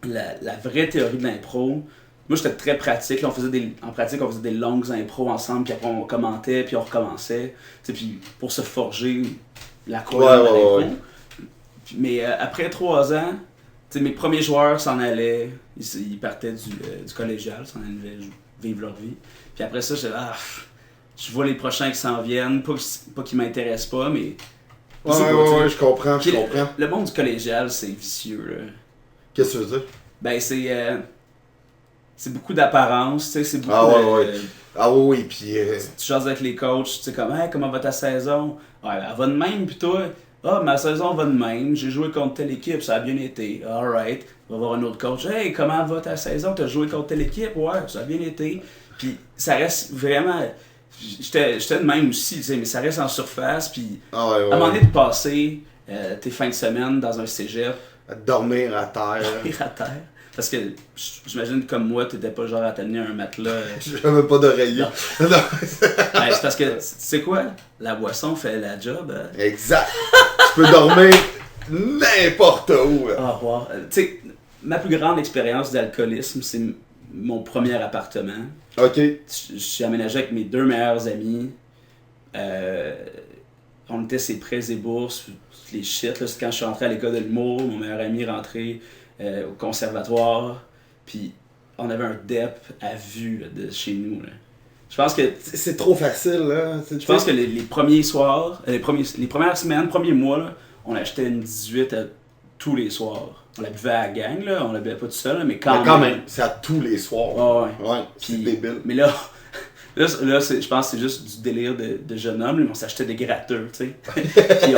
la vraie théorie de l'impro. Moi, j'étais très pratique. Là, en pratique, on faisait des longues impros ensemble, puis après, on commentait, puis on recommençait. Tu sais, puis pour se forger la couleur de l'impro. Ouais. Mais après 3 ans, tu sais, mes premiers joueurs s'en allaient. Ils partaient du collégial, s'en allaient vivre leur vie. Puis après ça, je vois les prochains qui s'en viennent. Pas qu'ils m'intéressent pas, mais... Ouais, je comprends. Le monde du collégial, c'est vicieux, là. Qu'est-ce que tu veux dire? Ben, c'est beaucoup d'apparence, tu sais, c'est beaucoup oui, puis... Tu jases avec les coachs, tu sais, comme, hey, comment va ta saison? Ouais, elle va de même, pis toi? Ma saison va de même, j'ai joué contre telle équipe, ça a bien été. Alright, on va voir un autre coach. Hey, comment va ta saison? T'as joué contre telle équipe? Ouais, ça a bien été. Puis ça reste vraiment... J'étais de même aussi, tu sais, mais ça reste en surface, puis à un moment donné de passer tes fins de semaine dans un cégep. À dormir à terre. Parce que j'imagine comme moi, t'étais pas genre à t'amener un matelas. J'avais pas d'oreiller. C'est parce que, tu sais quoi? La boisson fait la job. Exact. Tu peux dormir n'importe où. Wow. Tu sais, ma plus grande expérience d'alcoolisme, c'est mon premier appartement. OK. Je suis aménagé avec mes 2 meilleurs amis. On était ses prêts et bourses, les shit. Là, c'est quand je suis rentré à l'école de l'humour, mon meilleur ami est rentré au conservatoire, puis on avait un DEP à vue là, de chez nous. Là. Je pense que c'est trop facile. Là. Je pense que les premiers soirs, les premières semaines, premiers mois, là, on achetait une 18 tous les soirs. On la buvait à la gang, là, on la buvait pas tout seul, là, mais quand même. C'est à tous les soirs. Ouais, c'est débile. Mais là je pense que c'est juste du délire de jeune homme, mais on s'achetait des gratteurs, tu sais. Puis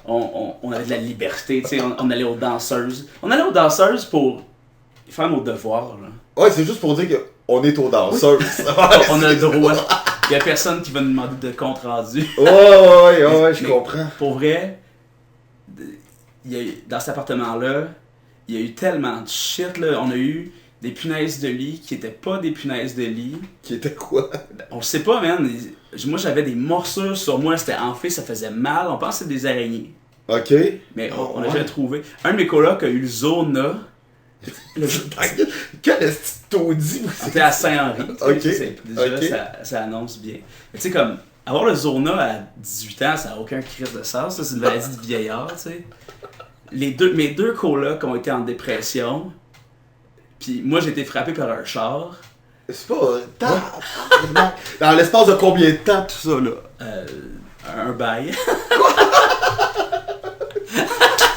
on avait de la liberté, tu sais. On allait aux danseuses. On allait aux danseuses pour faire nos devoirs, là. Ouais, c'est juste pour dire qu'on est aux danseuses. On a le droit. Il y a personne qui va nous demander de compte rendu. Ouais, je comprends. Pour vrai, dans cet appartement-là, il y a eu tellement de shit, là. On a eu des punaises de lit qui étaient pas des punaises de lit. Qui étaient quoi? On le sait pas, man. Moi, j'avais des morsures sur moi, c'était enflé, ça faisait mal. On pense que c'était des araignées. OK. Mais on a jamais trouvé. Un de mes colocs a eu le zona. Quel est-ce que taudis? C'était à Saint-Henri. OK. Déjà, ça annonce bien. Mais tu sais, comme, avoir le zona à 18 ans, ça n'a aucun crise de sens. C'est une maladie de vieillard, tu sais. Mes 2 colocs ont été en dépression. Puis moi, j'ai été frappé par un char. C'est pas... Dans l'espace de combien de temps, tout ça, là? Un bail.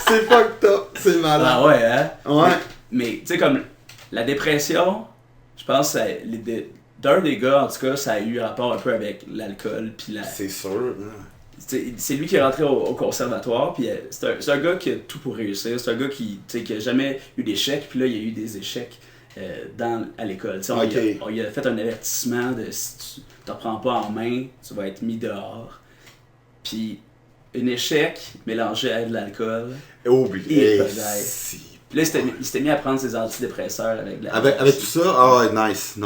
C'est fucked up. C'est malade. Ah ouais, hein? Ouais. Mais tu sais, comme, la dépression, je pense que d'un des gars, en tout cas, ça a eu rapport un peu avec l'alcool. Puis c'est sûr, c'est lui qui est rentré au conservatoire, puis c'est un gars qui a tout pour réussir. C'est un gars qui a jamais eu d'échecs, puis là, il y a eu des échecs à l'école. On lui a fait un avertissement de si tu t'en prends pas en main, tu vas être mis dehors. Puis un échec mélangé avec de l'alcool. Oublié. Puis là, il s'était mis à prendre ses antidépresseurs avec de l'alcool. Avec tout ça? Ah ouais, nice.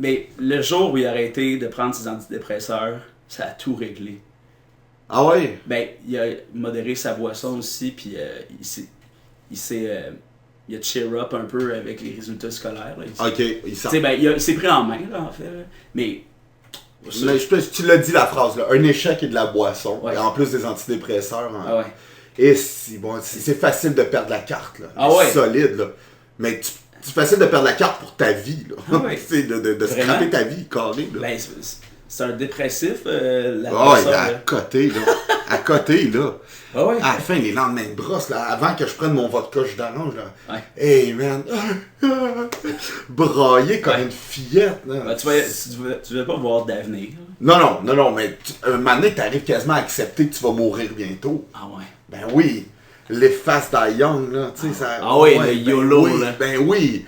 Mais le jour où il a arrêté de prendre ses antidépresseurs, ça a tout réglé. Ah ouais? Ben, il a modéré sa boisson aussi, puis il a cheer up un peu avec les résultats scolaires. Là. Ok, il s'est pris en main, là, en fait. Là. Mais tu l'as dit la phrase, là, un échec et de la boisson, ouais. Et en plus des antidépresseurs. Hein. Ah ouais. Et si, bon, c'est facile de perdre la carte, là. Ah ouais. Solide, là. Mais c'est facile de perdre la carte pour ta vie, là. Ah ouais. C'est de scraper ta vie, carré, là. Ben, c'est un dépressif, la Ah ouais, personne, à là. côté, là. À côté, là. Ah ouais. À la fin, les lendemains de brosse, là, avant que je prenne mon vodka jus d'orange, là. Ouais. Hey, man. Brailler comme une fillette, là. Ben, tu veux pas voir d'avenir. Non, mais un moment donné, t'arrives quasiment à accepter que tu vas mourir bientôt. Ah ouais. Ben oui. Les Fast Die Young, là, tu sais, ça... Ah oui, ouais, le YOLO, oui, là. Ben oui.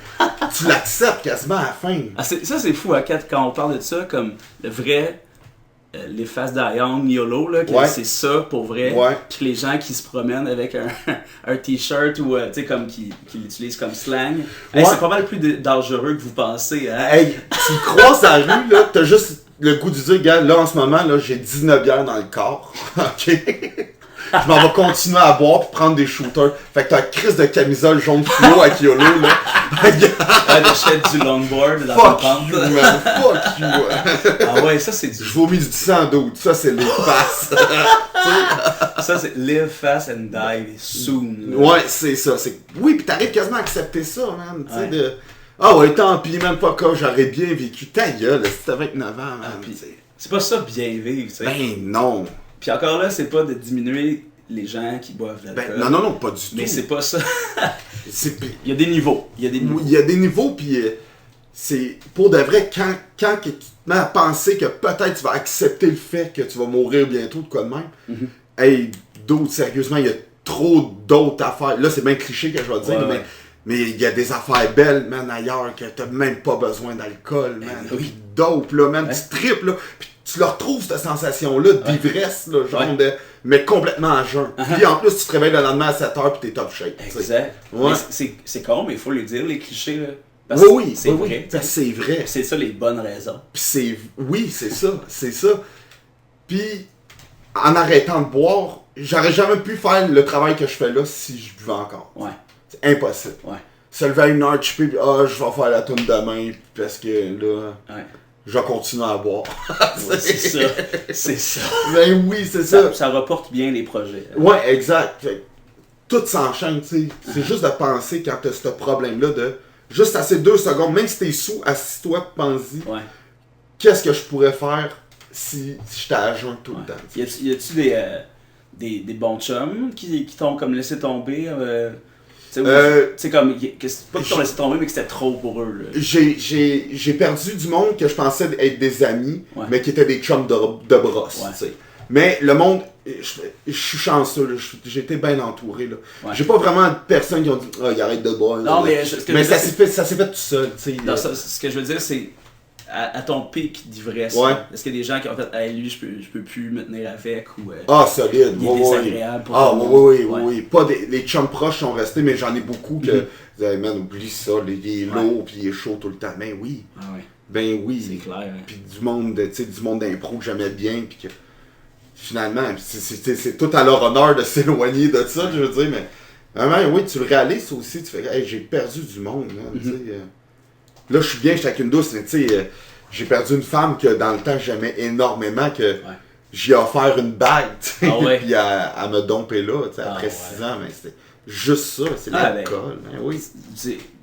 Tu l'acceptes quasiment à la fin. Ah, ça, c'est fou, hein, quand on parle de ça, comme le vrai, les Fast Die Young, YOLO, là, que Ouais. c'est ça pour vrai. Ouais. Puis les gens qui se promènent avec un t-shirt ou, tu sais, comme qui l'utilisent comme slang. Hey, Ouais. c'est pas mal plus dangereux que vous pensez, hein. Hey, tu te croises à la rue, là, t'as juste le goût de dire, gars, là, en ce moment, là, j'ai 19 bières dans le corps. OK? Je m'en vais continuer à boire puis prendre des shooters. Fait que t'as une crise de camisole jaune fluo avec YOLO, là. Ah, de du longboard dans Fuck la pente. you, man. Fuck you. Ah ouais, ça c'est du... Je vomis du sang d'eau. Ça, c'est les faces. Ça c'est live fast and die soon. là. Ouais, c'est ça. Oui, pis t'arrives quasiment à accepter ça, man. Tu sais, Ouais. de... Ah ouais, tant pis, même pas que j'aurais bien vécu. Ta gueule, si t'as 29 ans, man. Ah, puis tu sais. c'est pas ça bien vivre, tu sais. Ben non. Puis encore là, c'est pas de diminuer les gens qui boivent de l'alcool. Ben non, pas du tout. Mais c'est pas ça. C'est... Il y a des niveaux. Il y a des niveaux. Il y a des niveaux, puis c'est pour de vrai, quand que tu te mets à penser que peut-être tu vas accepter le fait que tu vas mourir bientôt, de quoi de même, hey, d'autres, sérieusement, il y a trop d'autres affaires. Là, c'est bien cliché que je vais dire, Ouais, mais ouais. mais il y a des affaires belles, man, ailleurs, que t'as même pas besoin d'alcool, man. oui. Puis dope, là, man, Ouais. tu tripes, là, puis tu le retrouves, cette sensation-là d'ivresse, là, genre Ouais. de... Mais complètement à jeun. Puis en plus, tu te réveilles le lendemain à 7h, puis t'es top shape. tu sais. Exact. Ouais. Mais c'est con, mais il faut le dire, les clichés. Là. Parce Oui, que oui, c'est oui, vrai. oui, parce que c'est vrai. C'est ça les bonnes raisons. Puis oui, c'est ça. Puis, en arrêtant de boire, j'aurais jamais pu faire le travail que je fais là si je buvais encore. Ouais. C'est impossible. Ouais. Se lever à 1h, chipper, puis je vais faire la tourne demain, parce que là, Ouais. je vais continuer à boire. Ouais, c'est ça. C'est ça. Ben oui, c'est ça. Ça reporte bien les projets. Ouais, exact. Fait que tout s'enchaîne, tu sais. C'est juste de penser quand t'as ce problème-là de... Juste à ces 2 secondes, même si t'es sous, assis-toi, pense-y. Ouais. Qu'est-ce que je pourrais faire si j'étais à jeun tout le temps? Y a-tu des bons chums qui t'ont comme laissé tomber tu sais, comme, pas qu'ils t'ont laissé tomber, mais que c'était trop pour eux. Là. J'ai perdu du monde que je pensais être des amis, Ouais. mais qui étaient des chums de brosse, Ouais. tu sais. Mais le monde, je suis chanceux, là, j'ai été bien entouré, là. Ouais. J'ai pas vraiment de personnes qui ont dit « Ah, il arrête de boire. » Non, mais ce que je mais veux ça dire, s'est fait tout seul, tu sais. Non, ce que je veux dire, c'est à ton pic d'ivresse. Ouais. Est-ce qu'il y a des gens qui ont fait hey, lui, je peux plus me tenir avec ou Ah, solide, il est désagréable pour Ah, tout le oui, monde. oui. Pas les chums proches sont restés, mais j'en ai beaucoup que disaient, man, oublie ça, il est lourd, puis il est chaud tout le temps. Ben oui, Ah ouais, ben oui. c'est clair. Hein. Puis du monde, tu sais, du monde d'impro que j'aimais bien, puis que finalement, c'est tout à leur honneur de s'éloigner de ça, je veux dire, mais vraiment, oui, tu le réalises aussi, tu fais, hey, j'ai perdu du monde, là, tu sais. Là, je suis bien, j'étais avec une douce, mais tu sais, j'ai perdu une femme que dans le temps j'aimais énormément, que j'ai offert une bague, tu sais, Ah ouais. puis elle me dompé là, tu sais, Ah après ouais. 6 ans, mais c'était juste ça, c'est Ah, l'alcool, ben oui.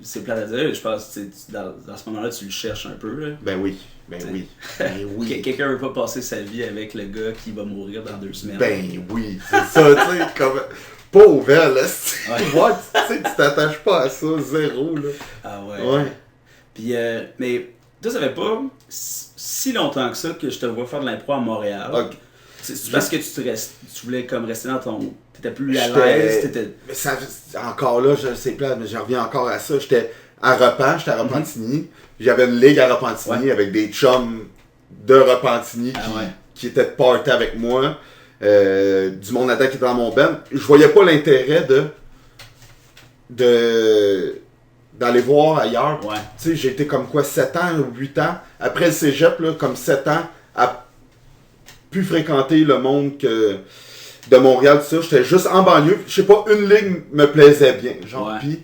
C'est plate à dire, je pense que dans ce moment-là, tu le cherches un peu. Là. Ben oui, ben T'sais. oui, ben oui. Quelqu'un veut pas passer sa vie avec le gars qui va mourir dans 2 semaines. Ben oui, c'est ça, tu sais, comme... Pauvre elle, là, Ouais. tu sais, tu t'attaches pas à ça, zéro, là. Ah ouais. Ouais. Puis, mais toi, ça fait pas si longtemps que ça que je te vois faire de l'impro à Montréal. Ok. C'est parce que tu voulais comme rester dans ton... T'étais plus à J'étais- l'aise, t'étais... Mais ça, encore là, je sais pas, mais j'en reviens encore à ça. J'étais à Repentigny, j'étais à Repentigny. J'avais une ligue à Repentigny Ouais. avec des chums de Repentigny Ah ouais. qui étaient de party avec moi. Du monde là-dedans qui était dans mon band. Je voyais pas l'intérêt d'aller voir ailleurs. Ouais. Tu sais, j'ai été comme quoi 7 ans ou 8 ans. Après le cégep, là, comme 7 ans, à plus fréquenter le monde que de Montréal, tout ça. J'étais juste en banlieue. Je sais pas, une ligue me plaisait bien. Genre, Ouais. pis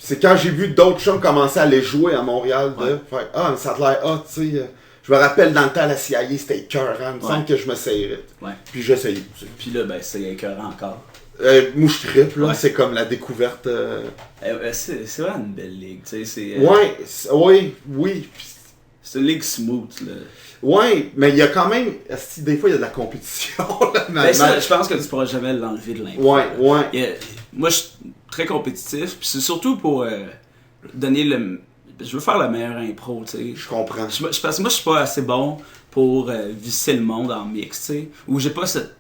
c'est quand j'ai vu d'autres chums commencer à aller jouer à Montréal, de Ouais. faire, ah, mais ça a l'air hot, tu sais. Je me rappelle dans le temps, la CIA, c'était écœurant. Il me Ouais. semble que je m'essayerais. Ouais. Puis j'essayais. Puis là, ben, c'est écœurant encore. Moi, je trippe, là. Ouais. C'est comme la découverte. C'est vraiment une belle ligue, tu sais. Oui. C'est une ligue smooth, là. Ouais, mais il y a quand même. Des fois, il y a de la compétition. Là, Ben ça, je pense que tu pourras jamais l'enlever de l'impro. Ouais. Moi, je suis très compétitif, puis c'est surtout pour donner le... Je veux faire le meilleur impro, tu sais. Je comprends. Parce que moi, je suis pas assez bon pour visser le monde en mix, tu sais. Ou j'ai pas cette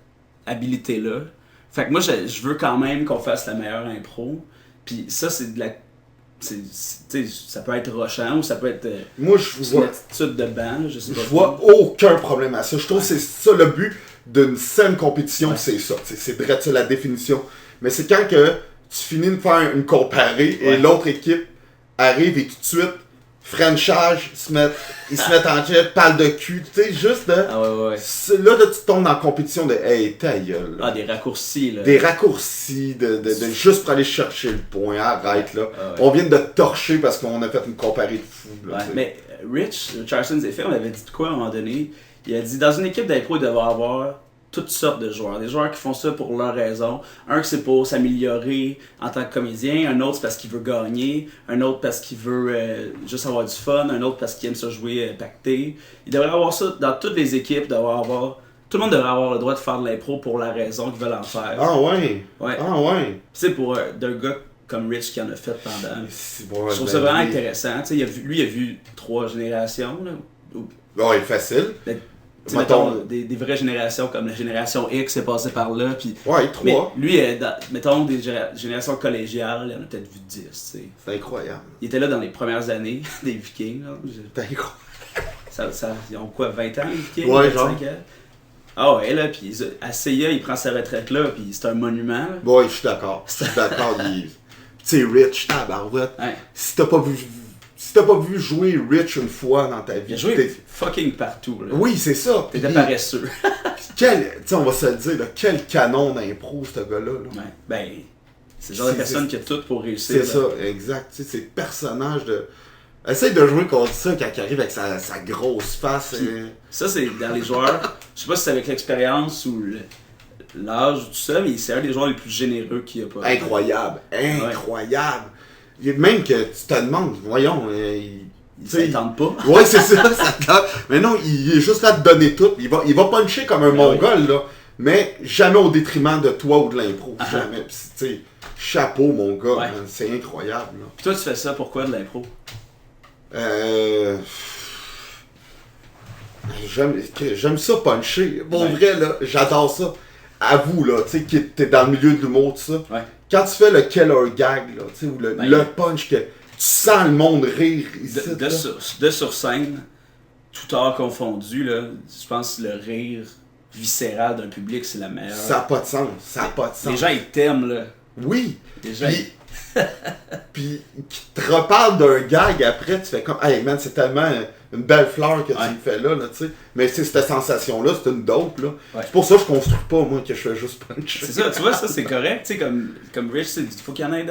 habilité-là. Fait que moi, je veux quand même qu'on fasse la meilleure impro. Puis ça, c'est de la... ça peut être rochant ou ça peut être Moi, je une vois. attitude de banc, je sais pas. Je vois aucun problème à ça. Je trouve que c'est ça le but d'une saine compétition, c'est ça. C'est direct ça la définition. Mais c'est quand que tu finis de faire une comparée et l'autre équipe arrive et tout de suite, Frenchage, ils se mettent en jet, parle de cul, tu sais, juste de... Ah ouais. Là, tu tombes dans la compétition de « Hey, ta gueule. » Ah, des raccourcis, là. Des raccourcis, de juste pour aller chercher le point, arrête, là. Ah ouais. On vient de te torcher parce qu'on a fait une comparée de fou, là, Ouais, tu sais. mais Richardson Zephyr, on avait dit de quoi à un moment donné? Il a dit, dans une équipe d'impro, il devrait avoir toutes sortes de joueurs. Des joueurs qui font ça pour leur raison. Un qui c'est pour s'améliorer en tant que comédien, un autre c'est parce qu'il veut gagner, un autre parce qu'il veut juste avoir du fun, un autre parce qu'il aime ça jouer pacté. Il devrait avoir ça dans toutes les équipes, tout le monde devrait avoir le droit de faire de l'impro pour la raison qu'ils veulent en faire. Ah ouais? Ouais. Ah ouais? Tu sais, pour d'un gars comme Rich qui en a fait pendant... Je Je trouve ça vraiment intéressant. Tu sais, lui, il a vu 3 générations. Là. Ouais, facile. Tu sais, mettons, des vraies générations comme la génération X est passée par là. Puis, Ouais, mais 3. lui, mettons des générations collégiales, il en a peut-être vu 10. Tu sais. C'est incroyable. Il était là dans les premières années des Vikings. Là. C'est incroyable. Ils ont quoi, 20 ans les Vikings? Ouais, 25 ans? Ah ouais, là, puis à CIA, il prend sa retraite là, puis c'est un monument. Là. Ouais, je suis d'accord. Tu sais, Rich, tabarouette. Ouais. Si t'as pas vu jouer Rich une fois dans ta vie, Il a joué fucking partout. Là. Oui, c'est ça. T'étais paresseux. Tu sais, on va se le dire, là, quel canon d'impro, ce gars-là. Là. Ouais, ben, c'est le genre de personne qui a tout pour réussir. C'est là. ça, exact. Tu sais, c'est le personnage de... Essaye de jouer contre ça quand il arrive avec sa grosse face. Puis, ça, c'est dans les joueurs. Je sais pas si c'est avec l'expérience ou l'âge ou tout ça, mais c'est un des joueurs les plus généreux qu'il y a pas. Incroyable. Même que tu te demandes, voyons, Il s'attend pas. Ouais, c'est ça, ça te donne. Mais non, il est juste là de donner tout. Il va puncher comme un mongol, là. Mais jamais au détriment de toi ou de l'impro. Jamais. Pis, tu sais, chapeau, mon gars. Ouais. Man, c'est incroyable, là. Puis toi, tu fais ça pourquoi de l'impro? J'aime ça puncher. Bon, vrai, là, j'adore ça. Avoue, là, tu sais, que t'es dans le milieu de l'humour, tout ça. Ouais. Quand tu fais le killer gag, là, tu sais, ou le punch que tu sens le monde rire ici. De sur scène, tout art confondu, là, je pense que le rire viscéral d'un public, c'est la meilleure. Ça n'a pas de sens. Ça n'a pas de sens. Les gens, ils t'aiment, là. Oui. Les gens, Puis qui te reparle d'un gag après, tu fais comme, hey man, c'est tellement une belle fleur que tu me fais là, tu sais. Mais c'est cette sensation-là, c'est une dope, là. Ouais. C'est pour ça que je construis pas, moi, que je fais juste punch. C'est ça, tu vois, ça c'est correct, tu sais, comme Rich, il faut qu'il y en ait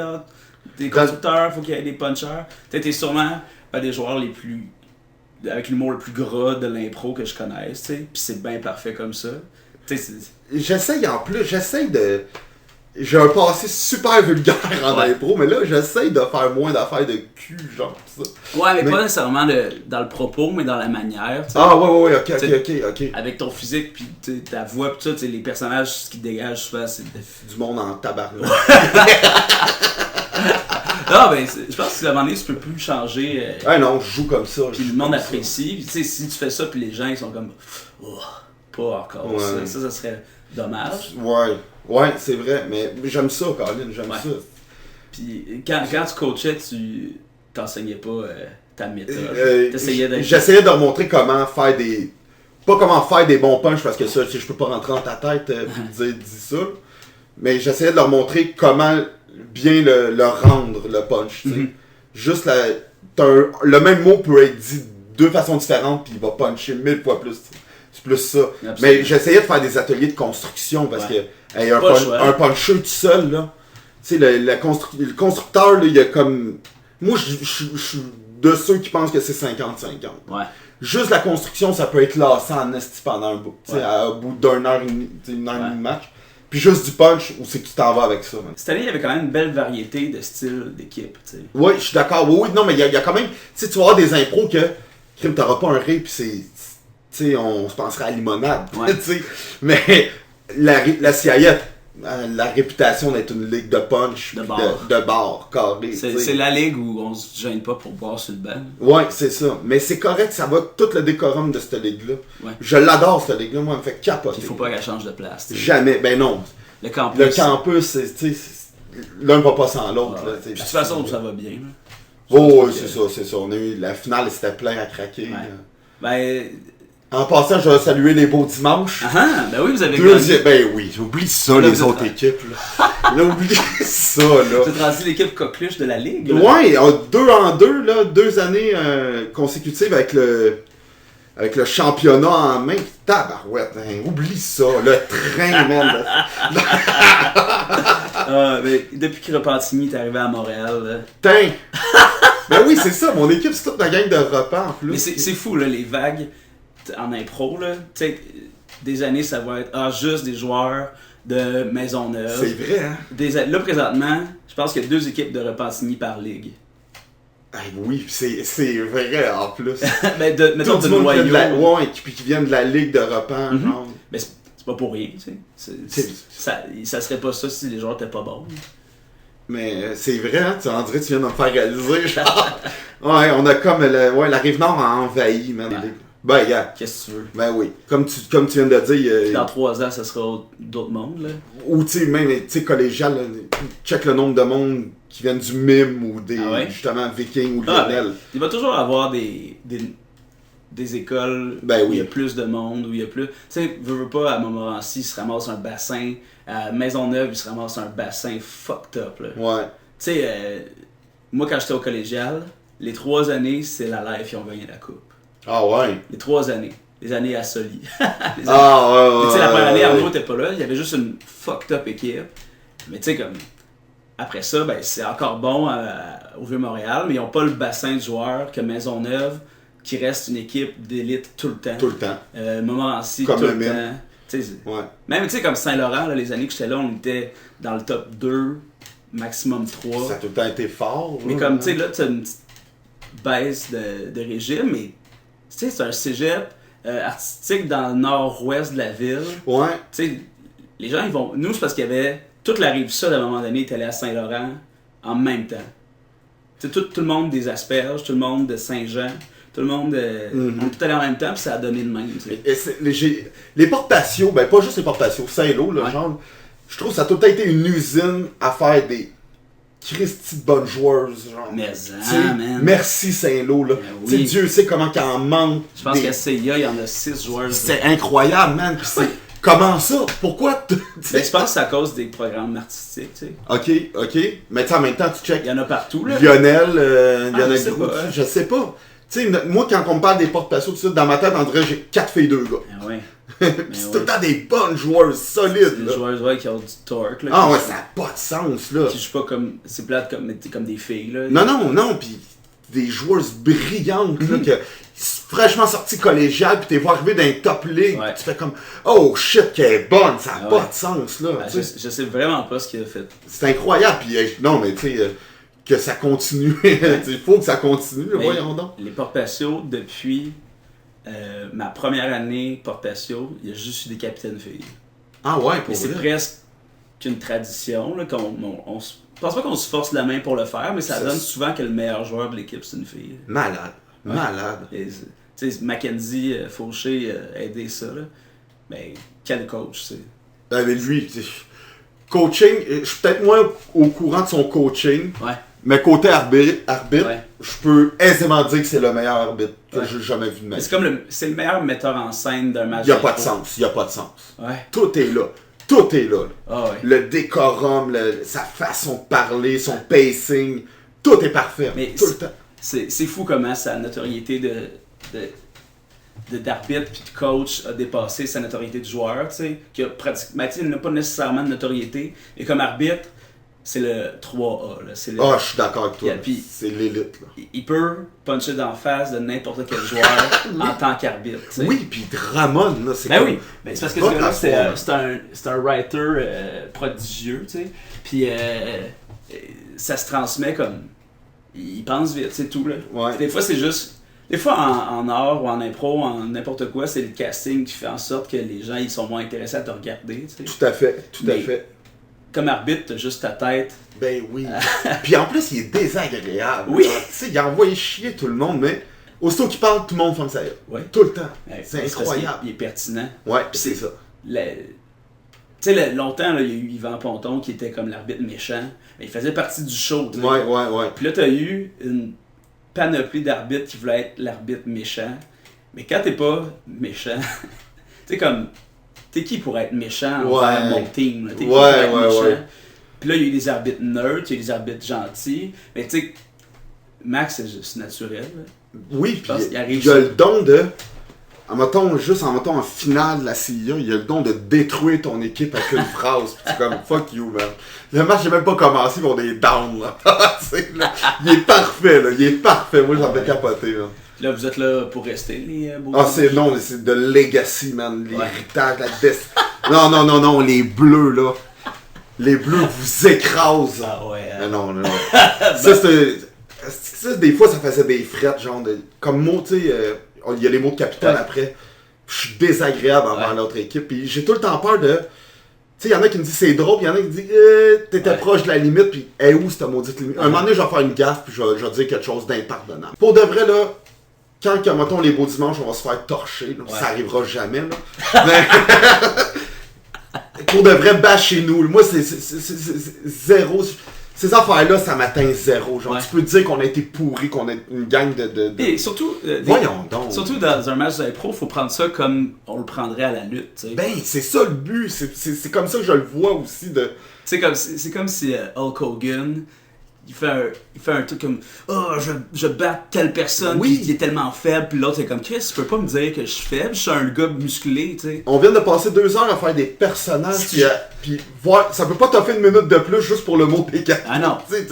des constructeurs, faut qu'il y ait des punchers. T'es sûrement un des joueurs les plus, avec l'humour le plus gras de l'impro que je connaisse, tu sais. Puis c'est bien parfait comme ça. J'essaye de... J'ai un passé super vulgaire en impro, mais là, j'essaye de faire moins d'affaires de cul, genre ça. Ouais, mais pas nécessairement dans le propos, mais dans la manière. T'sais. Ah ouais, ok. Avec ton physique, puis ta voix, pis ça, les personnages, ce qui dégagent souvent, c'est du monde en tabarnak. Non, ben, je pense qu'à un moment donné, tu peux plus changer. Non, je joue comme ça. Puis le monde apprécie. Puis si tu fais ça, puis les gens, ils sont comme, oh, pas encore. Ouais. Ça serait dommage. Ouais, c'est vrai, mais j'aime ça, Colin, j'aime ça. Puis quand tu coachais, tu t'enseignais pas ta méthode. J'essayais de leur montrer comment faire des... Pas comment faire des bons punchs, parce que ça, je peux pas rentrer dans ta tête et dire dis ça. Mais j'essayais de leur montrer comment bien le rendre, le punch. Mm-hmm. Juste le même mot peut être dit de 2 façons différentes, puis il va puncher 1000 fois plus. C'est plus ça. Absolument. Mais j'essayais de faire des ateliers de construction, parce que un puncher tout seul, là, tu sais, le constructeur, là, il y a comme... Moi, je suis de ceux qui pensent que c'est 50-50. Ouais. Juste la construction, ça peut être lassant en esti pendant un bout. Ouais. Au bout d'une heure et demie de match. puis juste du punch, ou c'est que tu t'en vas avec ça, man. Cette année, il y avait quand même une belle variété de styles d'équipe, tu sais. Oui, je suis d'accord. Oui, non, mais il y a quand même. Tu sais, tu vas avoir des impros que. Crime, t'auras pas un ré, puis c'est. Tu sais, on se penserait à limonade. Ouais. Tu sais. Mais la CIA, la réputation d'être une ligue de punch, De puis bar. de bar, carré. tu sais. C'est la ligue où on se gêne pas pour boire sur le banc. Ouais, c'est ça. Mais c'est correct, ça va tout le décorum de cette ligue-là. Ouais. Je l'adore, cette ligue-là. Moi, elle me fait capoter. Il faut pas qu'elle change de place. tu sais. Jamais. Ben non. Le campus. Le campus, c'est. Tu sais, l'un va pas sans l'autre. Ouais. là, tu sais. Puis de toute façon, ça va bien. Là. Oh, oui, c'est ça, c'est ça. On a eu la finale, c'était plein à craquer. Ouais. Ben. En passant, je vais saluer les beaux dimanches. Ben oui, vous avez Deuxième, ben oui, oublie ça, Là, les vous êtes autres ra- équipes. Là, oublie ça, là. Vous êtes rendu l'équipe coqueluche de la ligue. Là. Ouais, 2 en 2, là, 2 années consécutives avec le championnat en main. Tabarouette, hein, oublie ça, le train, man. Ben, depuis que Repentigny est arrivé à Montréal. Là. Tain. Ben oui, c'est ça, mon équipe, c'est toute la gang de repas en plus. Mais c'est fou, là, les vagues en impro. Là. Tu sais, des années, ça va être juste des joueurs de Maisonneuve. C'est vrai, hein? Là, présentement, je pense qu'il y a 2 équipes de Repentigny par ligue. Ah, oui, c'est vrai en plus. Ben, mettons Tout de le monde qui vient noyau. de ouais, qui viennent de la ligue de repas, Mhm. genre. Mais c'est pas pour rien, tu sais. Ça serait pas ça si les joueurs étaient pas bons. Mais c'est vrai, hein, on dirait que tu viens de me faire réaliser. Genre. Ouais, on a comme la Rive-Nord a envahi, man. Ouais. Ben, regarde. Qu'est-ce que tu veux? Ben oui. Comme tu viens de dire, Dans 3 ans, ça sera d'autres mondes, là. ou tu sais, même, tu sais, collégial, là, check le nombre de monde qui viennent du mime ou des, Ah ouais? justement, Vikings ou Ah, Lionel. Il va toujours avoir des écoles Ben où il y a oui. plus de monde, où il y a plus... Tu sais, veux pas, à Montmorency, il se ramasse un bassin. À Maisonneuve, il se ramasse un bassin fucked up, là. Tu Ouais. sais, moi, quand j'étais au collégial, les 3 années, c'est la life qui ont gagné la coupe. Ah ouais. Les 3 années. Les années à Soli. Les années- Ah ouais, ouais. Tu sais, la première année, ouais. Arnaud était pas là, il y avait juste une fucked up équipe. Mais tu sais, comme. Après ça, ben, c'est encore bon au Vieux-Montréal, mais ils n'ont pas le bassin de joueurs que Maisonneuve, qui reste une équipe d'élite tout le temps. Tout le temps. Montmorency, Comme tout le le mien. temps. Tu sais, Ouais. même, tu sais, comme Saint-Laurent, là, les années que j'étais là, on était dans le top 2, maximum 3. Ça a tout le temps été fort. Mais là. comme, tu sais, là, tu as une petite baisse de régime, mais tu sais, c'est un cégep artistique dans le nord-ouest de la ville. Ouais. Tu sais, les gens, ils vont. Nous, c'est parce qu'il y avait. Toute la rive sud, à un moment donné, est allée à Saint-Laurent en même temps. Tu sais, tout le monde des Asperges, tout le monde de Saint-Jean, tout le monde. Mhm. On est tout allé en même temps, puis ça a donné de même. Tu sais. Et les portes patio, ben pas juste les portes patio, Saint-Lô, là, Ouais. genre, je trouve que ça a tout le temps été une usine à faire des Christy de bonnes joueuses, genre. Mais, Tu sais, man. merci Saint-Lô, là. Ben Tu sais, oui. Dieu sait comment qu'il en manque. Je pense qu'à CIA, il y en a 6 joueurs. C'est incroyable, man. Puis c'est, comment ça? Pourquoi? Tu sais? Mais je pense que c'est à cause des programmes artistiques, tu sais. Ok. Mais tu sais, en même temps, tu check Il y en a partout, là. Lionel, Ah, Lionel je sais Groux, pas, hein. je sais pas. Tu sais, moi, quand on me parle des portes patio, tout ça, dans ma tête, on dirait que j'ai 4 filles, 2 gars. Ah ouais. Puis c'est tout le temps des bonnes joueuses solides, Des là. joueurs ouais, qui ont du torque, là. Ah qui- ouais, ça n'a pas de sens, là. Qui jouent pas comme. C'est plate comme des filles, là. Non, pis des joueuses brillantes, là, que fraîchement sorties collégiales, pis t'es vu arriver dans les top league, Ouais. tu fais comme, oh shit, qu'elle est bonne, ça n'a Ah pas ouais. de sens, là. Ah, tu je, sais. je sais vraiment pas ce qu'il a fait. C'est incroyable, pis non, mais tu sais, que ça continue, il faut que ça continue, Mais voyons donc. Les porte-patios, depuis ma première année porte-patio, il y a juste eu des capitaines filles. Ah ouais, Mais pour c'est vrai. presque qu'une tradition, là, je pense pas qu'on se force la main pour le faire, mais ça Ça, donne c'est- souvent que le meilleur joueur de l'équipe, c'est une fille. Malade, Ouais. malade. Et, tu sais, Mackenzie, Fauché, a aidé ça, là. Mais quel coach, c'est. Mais lui, tu sais, coaching, je suis peut-être moins au courant de son coaching, Ouais. mais côté arbitre, Ouais. je peux aisément dire que c'est le meilleur arbitre que Ouais. j'ai jamais vu de ma Mais vie. c'est le meilleur metteur en scène d'un match. Il n'y a pas de d'impro. sens, il n'y a pas de sens. Ouais. Tout est là. Tout est là. Ah ouais. Le décorum, sa façon de parler, son pacing, tout est parfait. Mais tout le temps. C'est fou comment sa notoriété d'arbitre puis de coach a dépassé sa notoriété de joueur, tu sais, qui a pratiquement, tu sais, il n'a pas nécessairement de notoriété, et comme arbitre, c'est le 3A. Là. C'est le... Ah, je suis d'accord avec toi. Puis, c'est l'élite. Là. Il peut puncher d'en face de n'importe quel joueur en tant qu'arbitre. T'sais. Oui, puis Dramon, là, c'est ben comme... oui, ben, c'est parce que ce gars-là, c'est un writer prodigieux, tu sais. Puis ça se transmet comme... Il pense vite, c'est tout, là. Ouais. Des fois, c'est juste... Des fois, en art ou en impro, en n'importe quoi, c'est le casting qui fait en sorte que les gens ils sont moins intéressés à te regarder. Tu sais. Tout à fait, tout à fait. Comme arbitre, t'as juste ta tête. Ben oui. Puis en plus, il est désagréable. Oui. Tu sais, il envoie chier tout le monde, mais aussitôt qu'il parle, tout le monde ferme sa gueule. Ouais. Tout le temps. Ouais, c'est incroyable. Il est pertinent. Ouais, c'est ça. Tu sais, longtemps, là, il y a eu Yvan Ponton qui était comme l'arbitre méchant. Mais il faisait partie du show. T'sais. Ouais. Puis là, t'as eu une panoplie d'arbitres qui voulaient être l'arbitre méchant. Mais quand t'es pas méchant, tu sais, comme, t'es qui pour être méchant envers mon team? Là? T'es qui pour être méchant? Puis là, il y a eu des arbitres neutres, il y a eu des arbitres gentils. Mais tu sais, Max, c'est juste naturel. Là. Oui, puis il a le don de... en finale de la CIA, il a le don de détruire ton équipe avec une phrase. Pis c'est comme fuck you, man. Le match n'a même pas commencé, mais on est down, là. Là. Il est parfait, là. Il est parfait. Moi, j'en fais capoter, là. Là, vous êtes là pour rester, les beaux. Ah, c'est de legacy, man. L'héritage, la destinée. Non, les bleus, là. Les bleus vous écrasent. Ah ouais. Mais non. Ça, des fois, ça faisait des frettes, genre, comme mot, tu sais. Il y a les mots de capitaine après. Je suis désagréable envers l'autre équipe. Puis j'ai tout le temps peur de. Tu sais, il y en a qui me disent c'est drôle, puis il y en a qui me disent t'étais proche de la limite, puis où cette maudite limite? Un moment donné, je vais faire une gaffe, puis je vais dire quelque chose d'impardonnable. Pour de vrai, là, quand, mettons, les beaux dimanches, on va se faire torcher, là, ça arrivera jamais, là. Mais, pour de vrai, chez nous, moi, c'est zéro. Ces affaires-là, ça m'atteint zéro. Genre, tu peux te dire qu'on a été pourris, qu'on est une gang de... Et surtout, voyons donc. Surtout dans un match d'impro, il faut prendre ça comme on le prendrait à la lutte. T'sais. Ben, c'est ça le but. C'est comme ça que je le vois aussi. C'est comme si Hulk Hogan, il fait un truc comme je bats telle personne qui est tellement faible, puis l'autre est comme Chris, tu peux pas me dire que je suis faible, je suis un gars musclé, tu sais. On vient de passer 2 heures à faire des personnages, puis voir, ça peut pas t'offrir une minute de plus juste pour le mot P4. Ah non. C'est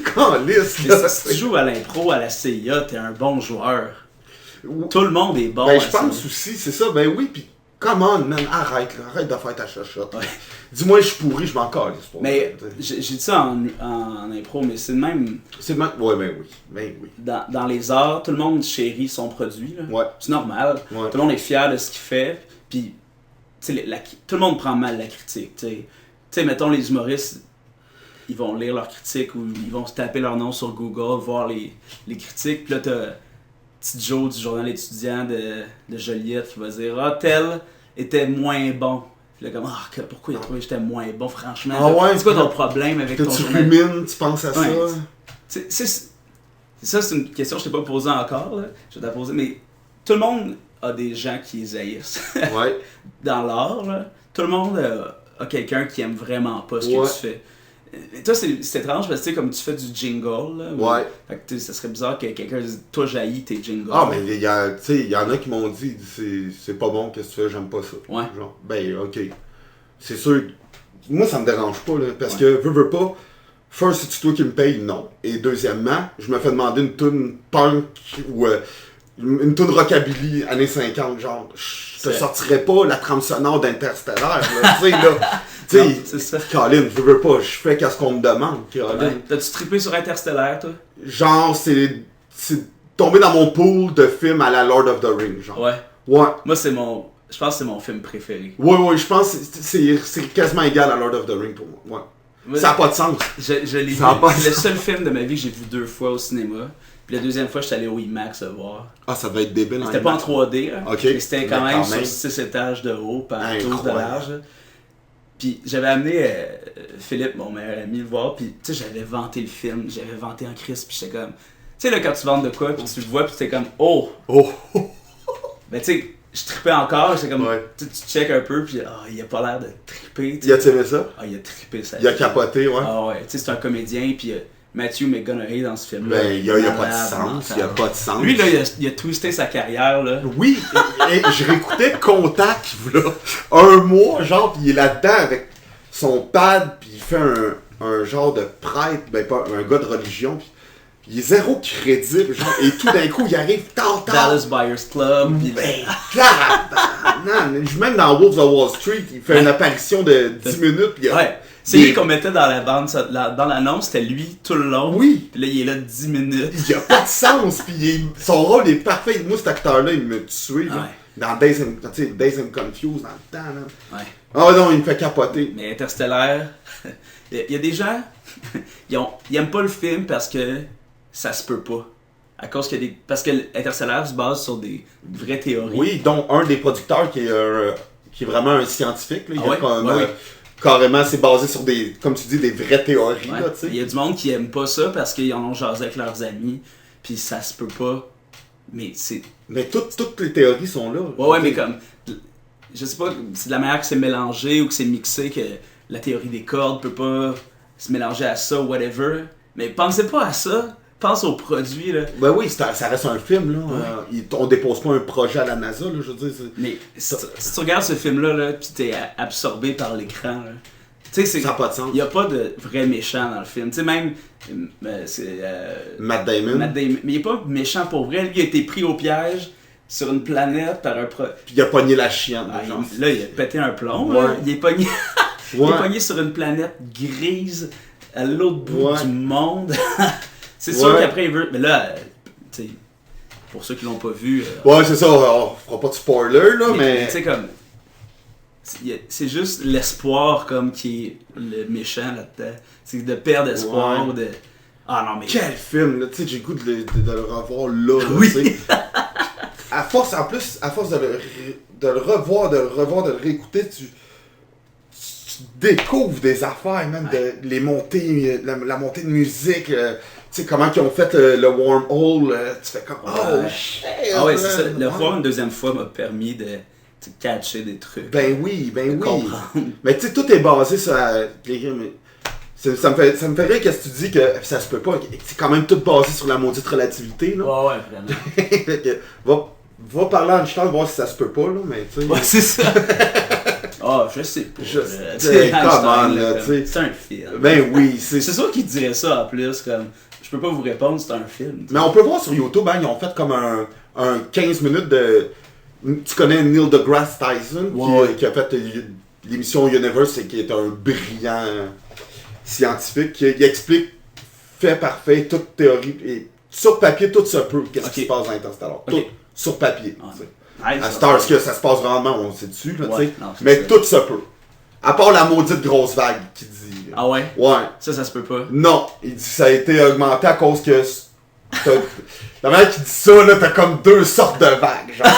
caliste. Si tu joues à l'impro à la CIA, t'es un bon joueur. Tout le monde est bon. Ben je pense aussi, c'est ça, ben oui, puis come on, man, arrête de faire ta chachotte. Ouais. Dis-moi, je suis pourri, je m'en calisse. Mais j'ai dit ça en impro, mais c'est le même. Ouais, ben oui. Dans les arts, tout le monde chérit son produit. Là. Ouais. C'est normal. Ouais. Tout le monde est fier de ce qu'il fait. Puis, tout le monde prend mal la critique. Tu sais, mettons, les humoristes, ils vont lire leurs critiques ou ils vont se taper leur nom sur Google, voir les critiques. Puis là, t'as Petit Joe du journal étudiant de Joliette qui va dire tel était moins bon. Puis là, comme, pourquoi il a trouvé que j'étais moins bon, franchement? C'est quoi ton problème avec ton journal? Tu rumines, tu penses à ça? C'est une question que je t'ai pas posée encore, là. Je vais te la poser, mais tout le monde a des gens qui les haïssent. Ouais. Dans l'art, là, tout le monde a quelqu'un qui aime vraiment pas ce que tu fais. Et toi, c'est étrange parce que comme tu fais du jingle, là, fait que, ça serait bizarre que quelqu'un dise « Toi, j'haïs tes jingles ». Ah, mais il y en a qui m'ont dit « C'est pas bon, qu'est-ce que tu fais, j'aime pas ça ». Ouais. Genre, ben, ok. C'est sûr, moi, ça me dérange pas, là, parce que, veux pas, first, c'est-tu toi qui me paye? Non. Et deuxièmement, je me fais demander une toune punk ou une toune rockabilly années 50, genre, je te sortirais pas la trame sonore d'Interstellar, là, tu sais, là. Tu sais, c'est ça. Colin, je veux pas, je fais qu'à ce qu'on me demande, Colin. Ouais. T'as-tu trippé sur Interstellar, toi? Genre, c'est tombé dans mon pool de films à la Lord of the Rings, genre. Ouais. Ouais. Moi, je pense que c'est mon film préféré. Ouais, je pense que c'est quasiment égal à Lord of the Rings pour moi. Ouais. Ça n'a pas de sens. Je l'ai vu. C'est le seul film de ma vie que j'ai vu 2 fois au cinéma. Puis la deuxième fois, j'étais allé au IMAX le voir. Ah, ça va être débile. C'était pas en 3D, hein. OK. Mais c'était quand même sur 6 étages de haut, par 12 de large. Puis j'avais amené Philippe, mon meilleur ami, le voir, puis tu sais, j'avais vanté le film, j'avais vanté en crise, puis j'étais comme... Tu sais, là, quand tu vantes de quoi, puis tu le vois, puis t'es comme « Oh! » Ben tu sais, je trippais encore, j'étais comme... Tu check un peu, puis il a pas l'air de tripper. Il a-tu aimé ça? Ah, il a trippé ça. Il a capoté, ouais. Ah ouais, tu sais, c'est un comédien, puis Matthew McConaughey dans ce film-là. Ben, il y a pas de sens, il y a pas de sens. Lui, là, il a twisté sa carrière, là. Oui, et je réécoutais Contact, là, un mois, genre, pis il est là-dedans avec son pad, pis il fait un un genre de prêtre, ben pas un gars de religion, puis il est zéro crédible, genre, et tout d'un coup, il arrive tard. Dallas Buyers Club. Pis... Ben, non, même dans Wolves of Wall Street, il fait une apparition de 10 minutes. Puis ouais. C'est lui qu'on mettait dans la bande, dans l'annonce, c'était lui tout le long. Oui. Puis là, il est là 10 minutes. Il a pas de sens, puis son rôle est parfait. Moi, cet acteur-là, il me tuait. Ouais. Dans Days and Confused, dans le temps. Là. Ouais. Oh non, il me fait capoter. Mais Interstellar, il y a des gens, ils aiment pas le film parce que ça se peut pas. À cause que parce que Interstellar se base sur des vraies théories. Oui, dont un des producteurs qui est vraiment un scientifique. Là. Il ouais? a carrément, c'est basé sur des, comme tu dis, des vraies théories. Ouais. Là, il y a du monde qui aime pas ça parce qu'ils en ont jasé avec leurs amis, puis ça se peut pas. Mais c'est... Mais toutes les théories sont là. Ouais, mais comme... Je sais pas, c'est de la manière que c'est mélangé ou que c'est mixé que la théorie des cordes peut pas se mélanger à ça, whatever. Mais pensez pas à ça. Pense au produit, là. Ben oui, ça reste un film, là. Ouais. On dépose pas un projet à la NASA, là, je veux dire. Mais si tu regardes ce film-là, là, pis t'es absorbé par l'écran, là. Tu sais, ça n'a pas de sens. Il y a pas de vrai méchant dans le film. Tu sais, même... c'est... Matt Damon. Mais il est pas méchant pour vrai. Lui, il a été pris au piège sur une planète par un... Puis il a pogné la chienne. Là, il a pété un plomb, ouais. Là. Il est pogné... il est pogné sur une planète grise à l'autre bout du monde. C'est sûr qu'après il veut. Mais là, tu sais, pour ceux qui l'ont pas vu. Ouais, c'est ça, on fera pas de spoiler, là, mais. Tu sais, comme. C'est juste l'espoir, comme, qui est le méchant là-dedans. C'est de perdre espoir ou de. Ah non, mais. Quel film, là, tu sais, j'ai le goût de le revoir là, oui. Tu sais. À force de le revoir, de le réécouter, tu découvres des affaires, même, les montées, la montée de musique. Tu sais, comment ils ont fait le wormhole, tu fais comme oh shit! Ah ouais, c'est ça. Le voir une deuxième fois m'a permis de catcher des trucs. Ben oui. Comprendre. Mais tu sais, tout est basé sur ça me fait rire qu'est-ce que tu dis que ça se peut pas. C'est quand même tout basé sur la maudite relativité, là. Ouais, vraiment. va parler à Einstein, voir si ça se peut pas, là, mais tu sais. Ouais, c'est ça. Ah, je sais pas. C'est un film. Ben oui, c'est sûr qu'il dirait ça en plus, comme. Je peux pas vous répondre, c'est un film. Mais on peut voir sur YouTube, hein, ils ont fait comme un 15 minutes de... Tu connais Neil deGrasse Tyson, qui a fait l'émission Universe, et qui est un brillant scientifique, qui explique fait parfait, toute théorie, et sur papier, tout se peut, qu'est-ce qui se passe dans Interstellar. Tout sur papier. À Star, ce que ça se passe vraiment, on sait dessus, là, mais tout se peut. À part la maudite grosse vague qui dit... Ah ouais? Ouais. Ça se peut pas. Non, il dit que ça a été augmenté à cause que... La manière qu'il dit ça, là, t'as comme deux sortes de vagues. Genre,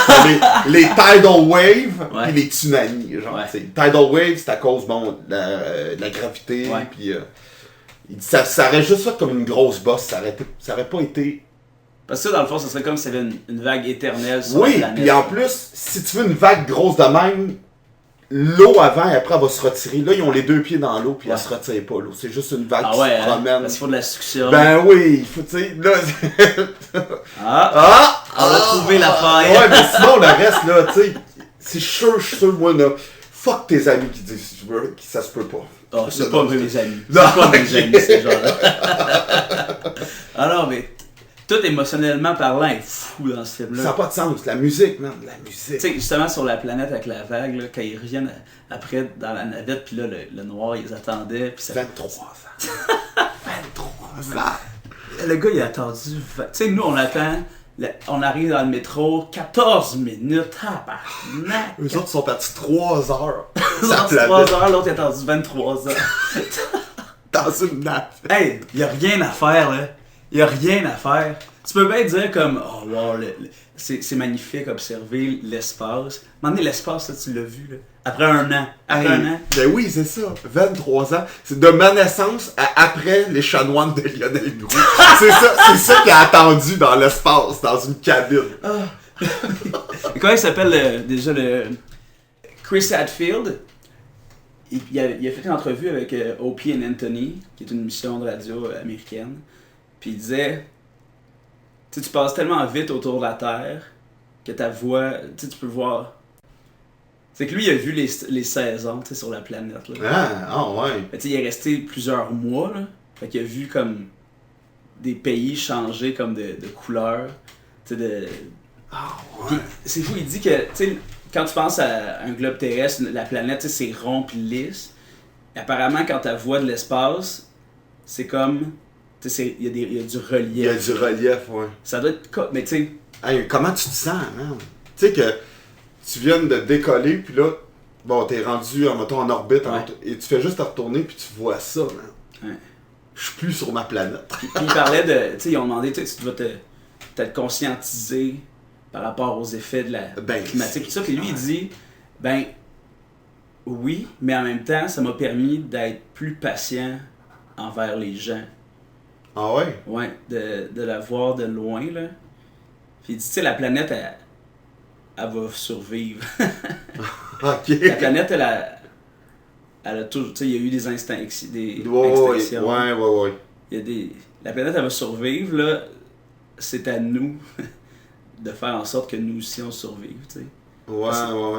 les tidal waves et les tsunamis. Genre, tidal waves, c'est à cause, bon, de la gravité, puis... il dit ça aurait juste fait comme une grosse bosse, ça aurait pas été... Parce que ça, dans le fond, ça serait comme s'il y avait une vague éternelle sur la planète. Oui, puis en plus, si tu veux une vague grosse de même... L'eau avant et après elle va se retirer. Là, ils ont les deux pieds dans l'eau puis elle se retire pas. L'eau. C'est juste une vague qui se promène. Parce qu'il faut de la succion. Ben oui, il faut, tu sais, là... on a trouvé l'affaire. Ouais, mais sinon, le reste, là, tu sais, c'est sûr, moi, là, fuck tes amis qui disent que ça se peut pas. Oh, c'est pas mes amis. C'est pas mes amis, ces gens-là. Alors, mais... Tout émotionnellement parlant est fou dans ce film-là. Ça n'a pas de sens, la musique, man, la musique. Tu sais, justement sur la planète avec la vague, là, quand ils reviennent après dans la navette, puis là, le noir, ils attendaient. Puis ça... 23 ans. 23 ans. Le gars, il a attendu... Tu sais, nous, on attend... On arrive dans le métro, 14 minutes, tabarnak! Eux autres sont partis 3 heures. Ça 3 heures, l'autre il a attendu 23 heures. Dans une nappe. Hey, il a rien à faire, là. Il y a rien à faire. Tu peux bien dire comme, oh wow, c'est magnifique observer l'espace. À un moment donné, l'espace, là, tu l'as vu, là. Après un an. Ben oui, c'est ça. 23 ans. C'est de ma naissance à après les chanoines de Lionel Groux. c'est ça qu'il a attendu dans l'espace, dans une cabine. Comment il s'appelle déjà le Chris Hadfield? Il a fait une entrevue avec Opie and Anthony, qui est une émission de radio américaine. Puis il disait, tu sais, tu passes tellement vite autour de la Terre que ta voix, tu sais, tu peux voir. C'est que lui, il a vu les saisons, tu sais, sur la planète, là. Ouais. Tu sais, il est resté plusieurs mois, là. Fait qu'il a vu comme des pays changer comme de couleur. Tu sais, de... Ouais. Puis, c'est fou, il dit que, tu sais, quand tu penses à un globe terrestre, la planète, tu sais, c'est rond pis lisse. Apparemment, quand tu vois de l'espace, c'est comme... Tu sais, il y a du relief. Il y a du relief, ouais. Ça doit être... Mais tu sais... Hey, comment tu te sens, man? Tu sais que tu viens de décoller, puis là, bon, t'es rendu, mettons, en orbite, et tu fais juste te retourner, puis tu vois ça, man. Ouais. Je suis plus sur ma planète. Puis il parlait de... Tu sais, ils ont demandé, tu dois peut-être conscientiser par rapport aux effets de la climatique. Tout ça, puis lui, il dit, ben... Oui, mais en même temps, ça m'a permis d'être plus patient envers les gens. Ah ouais? Ouais, de la voir de loin, là. Puis il dit, tu sais, la planète, elle va survivre. Ok. La planète, elle a toujours... Tu sais, il y a eu des extinctions. Ouais. Il y a la planète, elle va survivre, là. C'est à nous de faire en sorte que nous aussi, on survive, tu sais. Ouais.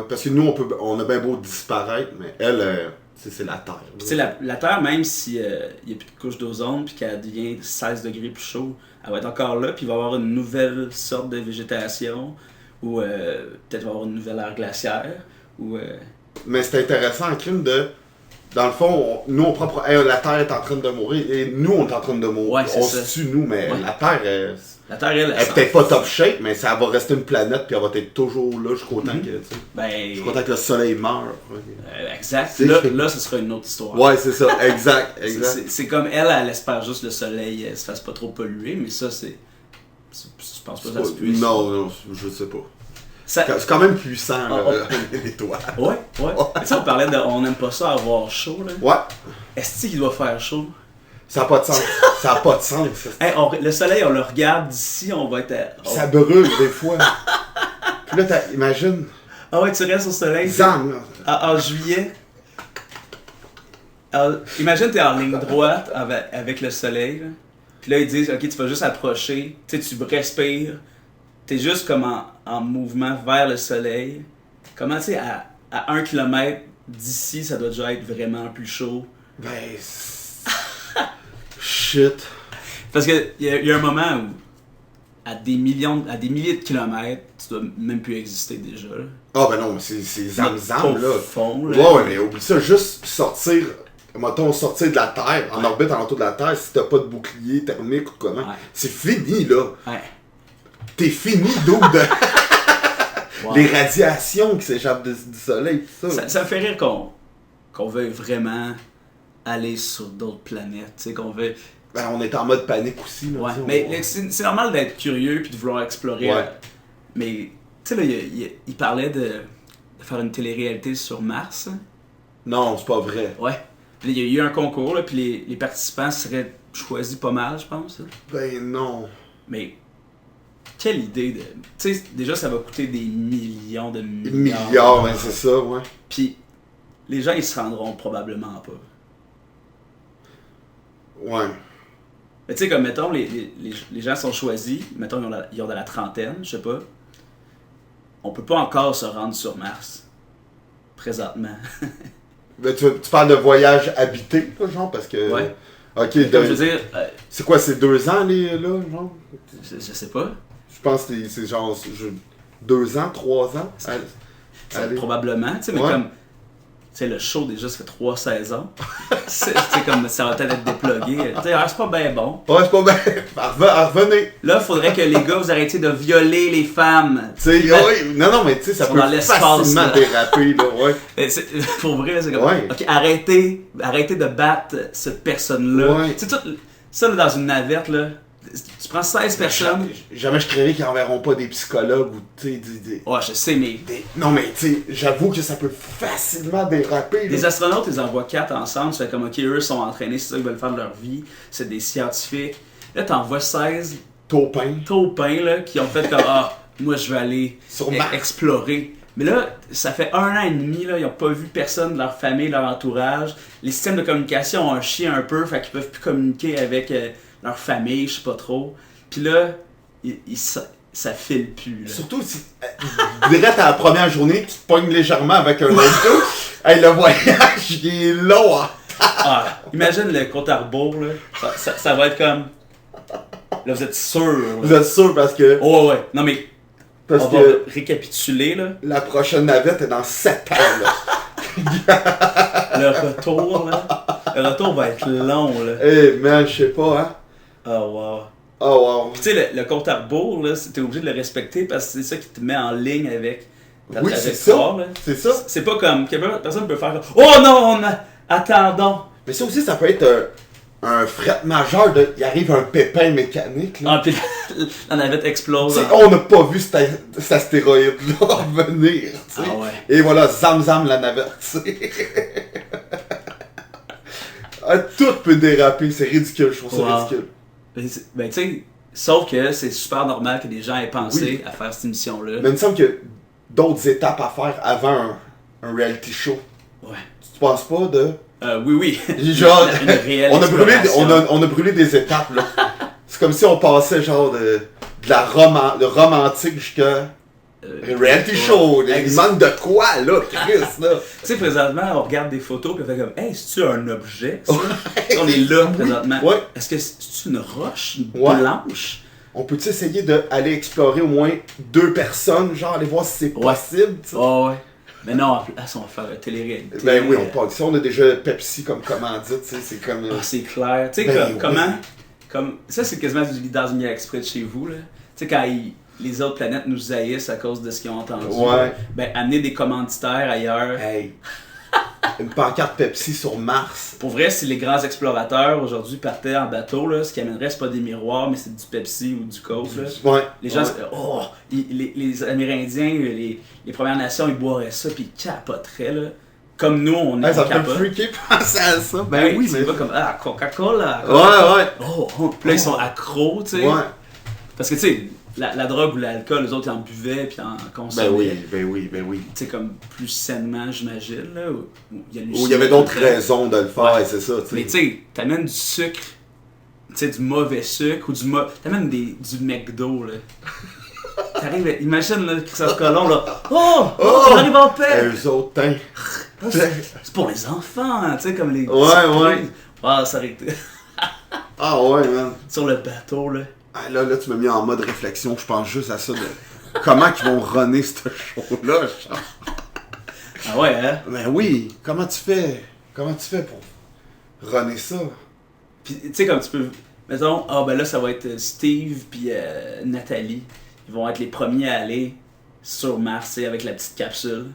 Parce que nous, on a bien beau disparaître, mais elle, c'est la Terre. Tu sais, la Terre, même s'il n'y a plus de couche d'ozone puis qu'elle devient 16 degrés plus chaud, elle va être encore là, puis il va y avoir une nouvelle sorte de végétation, ou peut-être il va y avoir une nouvelle ère glaciaire, ou... Mais c'est intéressant, en crime, dans le fond, nous, on prend la Terre est en train de mourir, et nous, on est en train de mourir. Ouais, on se tue, nous, mais la Terre, elle est peut-être pas top shape, mais ça va rester une planète, puis elle va être toujours là jusqu'au temps que, jusqu'au temps que le soleil meurt. Exact. Là, ce sera une autre histoire. Ouais, c'est ça. Exact. C'est comme elle espère juste que le soleil se fasse pas trop polluer, mais ça, je pense pas que ça se puisse. Non, je sais pas. C'est quand même puissant, l'étoile. Ouais. Tu sais, on parlait de... On n'aime pas ça avoir chaud, là. Ouais. Est-ce qu'il doit faire chaud? Ça n'a pas de sens. Ça n'a pas de sens. Hey, le soleil, on le regarde d'ici, on va être... Ça brûle des fois. Puis là, imagine... Ah ouais, tu restes au soleil. Zang, en juillet. Alors, imagine, t'es en ligne droite avec le soleil, là. Puis là, ils disent, ok, tu vas juste approcher, tu sais, tu respires, t'es juste comme en mouvement vers le soleil. Comment, tu sais, à 1 km d'ici, ça doit déjà être vraiment plus chaud. Ben, shit. Parce qu'il y a un moment où, à des milliers de kilomètres, tu dois même plus exister déjà. Là. Ah ben non, c'est zam-zam, là. Fond, là. Ouais, mais oublie ça, juste sortir de la Terre, en orbite en autour de la Terre, si t'as pas de bouclier thermique ou comment, c'est fini, là. Ouais. T'es fini, d'où de... Les radiations qui s'échappent du soleil, tout ça. Ça me fait rire qu'on veuille vraiment aller sur d'autres planètes, tu sais, qu'on veut... Ben, on est en mode panique aussi, là. Ouais, mais c'est normal d'être curieux puis de vouloir explorer. Ouais. Mais, tu sais, là, il parlait de faire une télé-réalité sur Mars. Hein. Non, c'est pas vrai. Ouais. Puis il y a eu un concours, là, puis les participants seraient choisis pas mal, je pense. Là. Ben non. Mais, quelle idée de... Tu sais, déjà, ça va coûter des millions de milliards. Milliards, ben c'est ça, ouais. Puis, les gens, ils se rendront probablement pas. Ouais. Mais tu sais, comme, mettons, les gens sont choisis, mettons, ils ont de la trentaine, je sais pas. On peut pas encore se rendre sur Mars. Présentement. Ben, tu parles de voyage habité, là, genre, parce que... Ouais. Ok, je veux dire... c'est quoi, c'est 2 ans, là, genre? Je sais pas. Je pense que c'est genre 2 ans, 3 ans. Probablement, tu sais, mais comme... Tu sais, le show, déjà, ça fait 3 saisons. C'est comme, ça va peut-être être déplugué. Tu sais, c'est pas bien bon. Ouais, c'est pas bien. Revenez. Là, il faudrait que les gars, vous arrêtiez de violer les femmes. Tu sais, oui, non, mais tu sais, ça peut facilement déraper, là, ouais. Pour vrai, c'est comme, ouais. Ok, arrêtez de battre cette personne-là. Ouais. Tu sais, tout ça, là, dans une navette, là, tu prends 16 personnes. Jamais je créerais qu'ils n'enverront pas des psychologues ou, tu sais, Ouais, je sais, mais... Non, mais, tu sais, j'avoue que ça peut facilement déraper, là. Les astronautes, ils envoient 4 ensemble, tu fais comme, ok, eux sont entraînés, c'est ça qu'ils veulent faire de leur vie, c'est des scientifiques. Là, t'envoies 16 taupins, là, qui ont fait comme, moi, je vais aller explorer. Mais là, ça fait 1 an et demi, là, ils n'ont pas vu personne de leur famille, de leur entourage. Les systèmes de communication ont un chien un peu, fait qu'ils peuvent plus communiquer avec leur famille, je sais pas trop. Puis là, ils ça file plus. Là. Surtout si, direct à la première journée, tu te pognes légèrement avec un auto. Hey, le voyage, il est long. Hein? Ah, imagine le compte à rebours, là. Ça va être comme... Là, vous êtes sûr. Là. Vous êtes sûr parce que... Oh, ouais. Non, mais Parce on va récapituler, là. La prochaine navette est dans 7 ans, là. Le retour, là. Le retour va être long, là. Hey, man, je sais pas, hein. Oh, wow. Oh, wow. Puis tu sais, le compte à rebours, là, t'es obligé de le respecter parce que c'est ça qui te met en ligne avec ta Oui, c'est trajectoire, ça. là. C'est ça. C'est pas comme... Personne peut faire... Oh non, attendons. Mais ça aussi, ça peut être un fret majeur de... Il arrive un pépin mécanique, là. Ah, puis la navette explose. T'sais, on n'a pas vu cet astéroïde-là venir, tu sais. Ah ouais. Et voilà, zam la navette, tu sais. Tout peut déraper, c'est ridicule, je trouve ça ridicule. Ben, tu sais, sauf que c'est super normal que des gens aient pensé à faire cette émission-là. Mais il me semble qu'il y a d'autres étapes à faire avant un reality show. Ouais. Tu penses pas de... Oui. Genre, une réelle on exploration. a brûlé des étapes, là. C'est comme si on passait genre de de romantique jusqu'à reality show. Il manque de quoi, là, Chris, là? Tu sais, présentement, on regarde des photos et on fait comme, hey, c'est-tu un objet? Ça? On est là, présentement. Ouais. Est-ce que c'est une roche, une Ouais. blanche? On peut-tu essayer d'aller explorer au moins 2 personnes, genre aller voir si c'est possible, tu sais? Ouais. Mais non, à place, on va faire une télé-réalité. Ben oui, on parle. Si on a déjà Pepsi comme commandite, tu sais, c'est comme... Ah, c'est clair. Tu sais, Ben comment... Comme, ça, c'est quasiment du dans une exprès de chez vous, là. Tu sais, quand les autres planètes nous haïssent à cause de ce qu'ils ont entendu. Ouais. Ben, amener des commanditaires ailleurs. Hey! Une pancarte Pepsi sur Mars. Pour vrai, si les grands explorateurs aujourd'hui partaient en bateau, là, ce qu'ils amèneraient, c'est pas des miroirs, mais c'est du Pepsi ou du Coke. Là. Ouais. Les gens, ouais. les Amérindiens, les Premières Nations, ils boiraient ça puis ils capoteraient. Là. Comme nous, on est Ça capable. peut freaker penser à ça. Ben oui, mais... tu vas comme Coca-Cola. Ouais. Puis là, ils sont accros, tu sais. Ouais. Parce que, tu sais, la drogue ou l'alcool, les autres, ils en buvaient puis en consommaient. Ben oui. Tu sais, comme plus sainement, j'imagine, là. Où il y avait d'autres raisons de le faire, ouais. c'est ça, tu sais. Mais tu sais, t'amènes du sucre, tu sais, du mauvais sucre ou t'amènes du McDo, là. T'arrives, imagine, là, Christophe Colomb, là. On arrive en paix! Eux autres, teint. C'est pour les enfants, hein, tu sais, comme les. Ouais. Ah, ça arrête. Ah ouais, man. Sur le bateau, là. Ah, là, tu m'as mis en mode réflexion, je pense juste à ça de comment ils vont runner ce show-là, genre. Ah ouais, hein? Ben oui, comment tu fais pour runner ça? Puis, tu sais, comme tu peux. Mettons, ben là, ça va être Steve puis Nathalie. Ils vont être les premiers à aller sur Mars, tu sais, avec la petite capsule.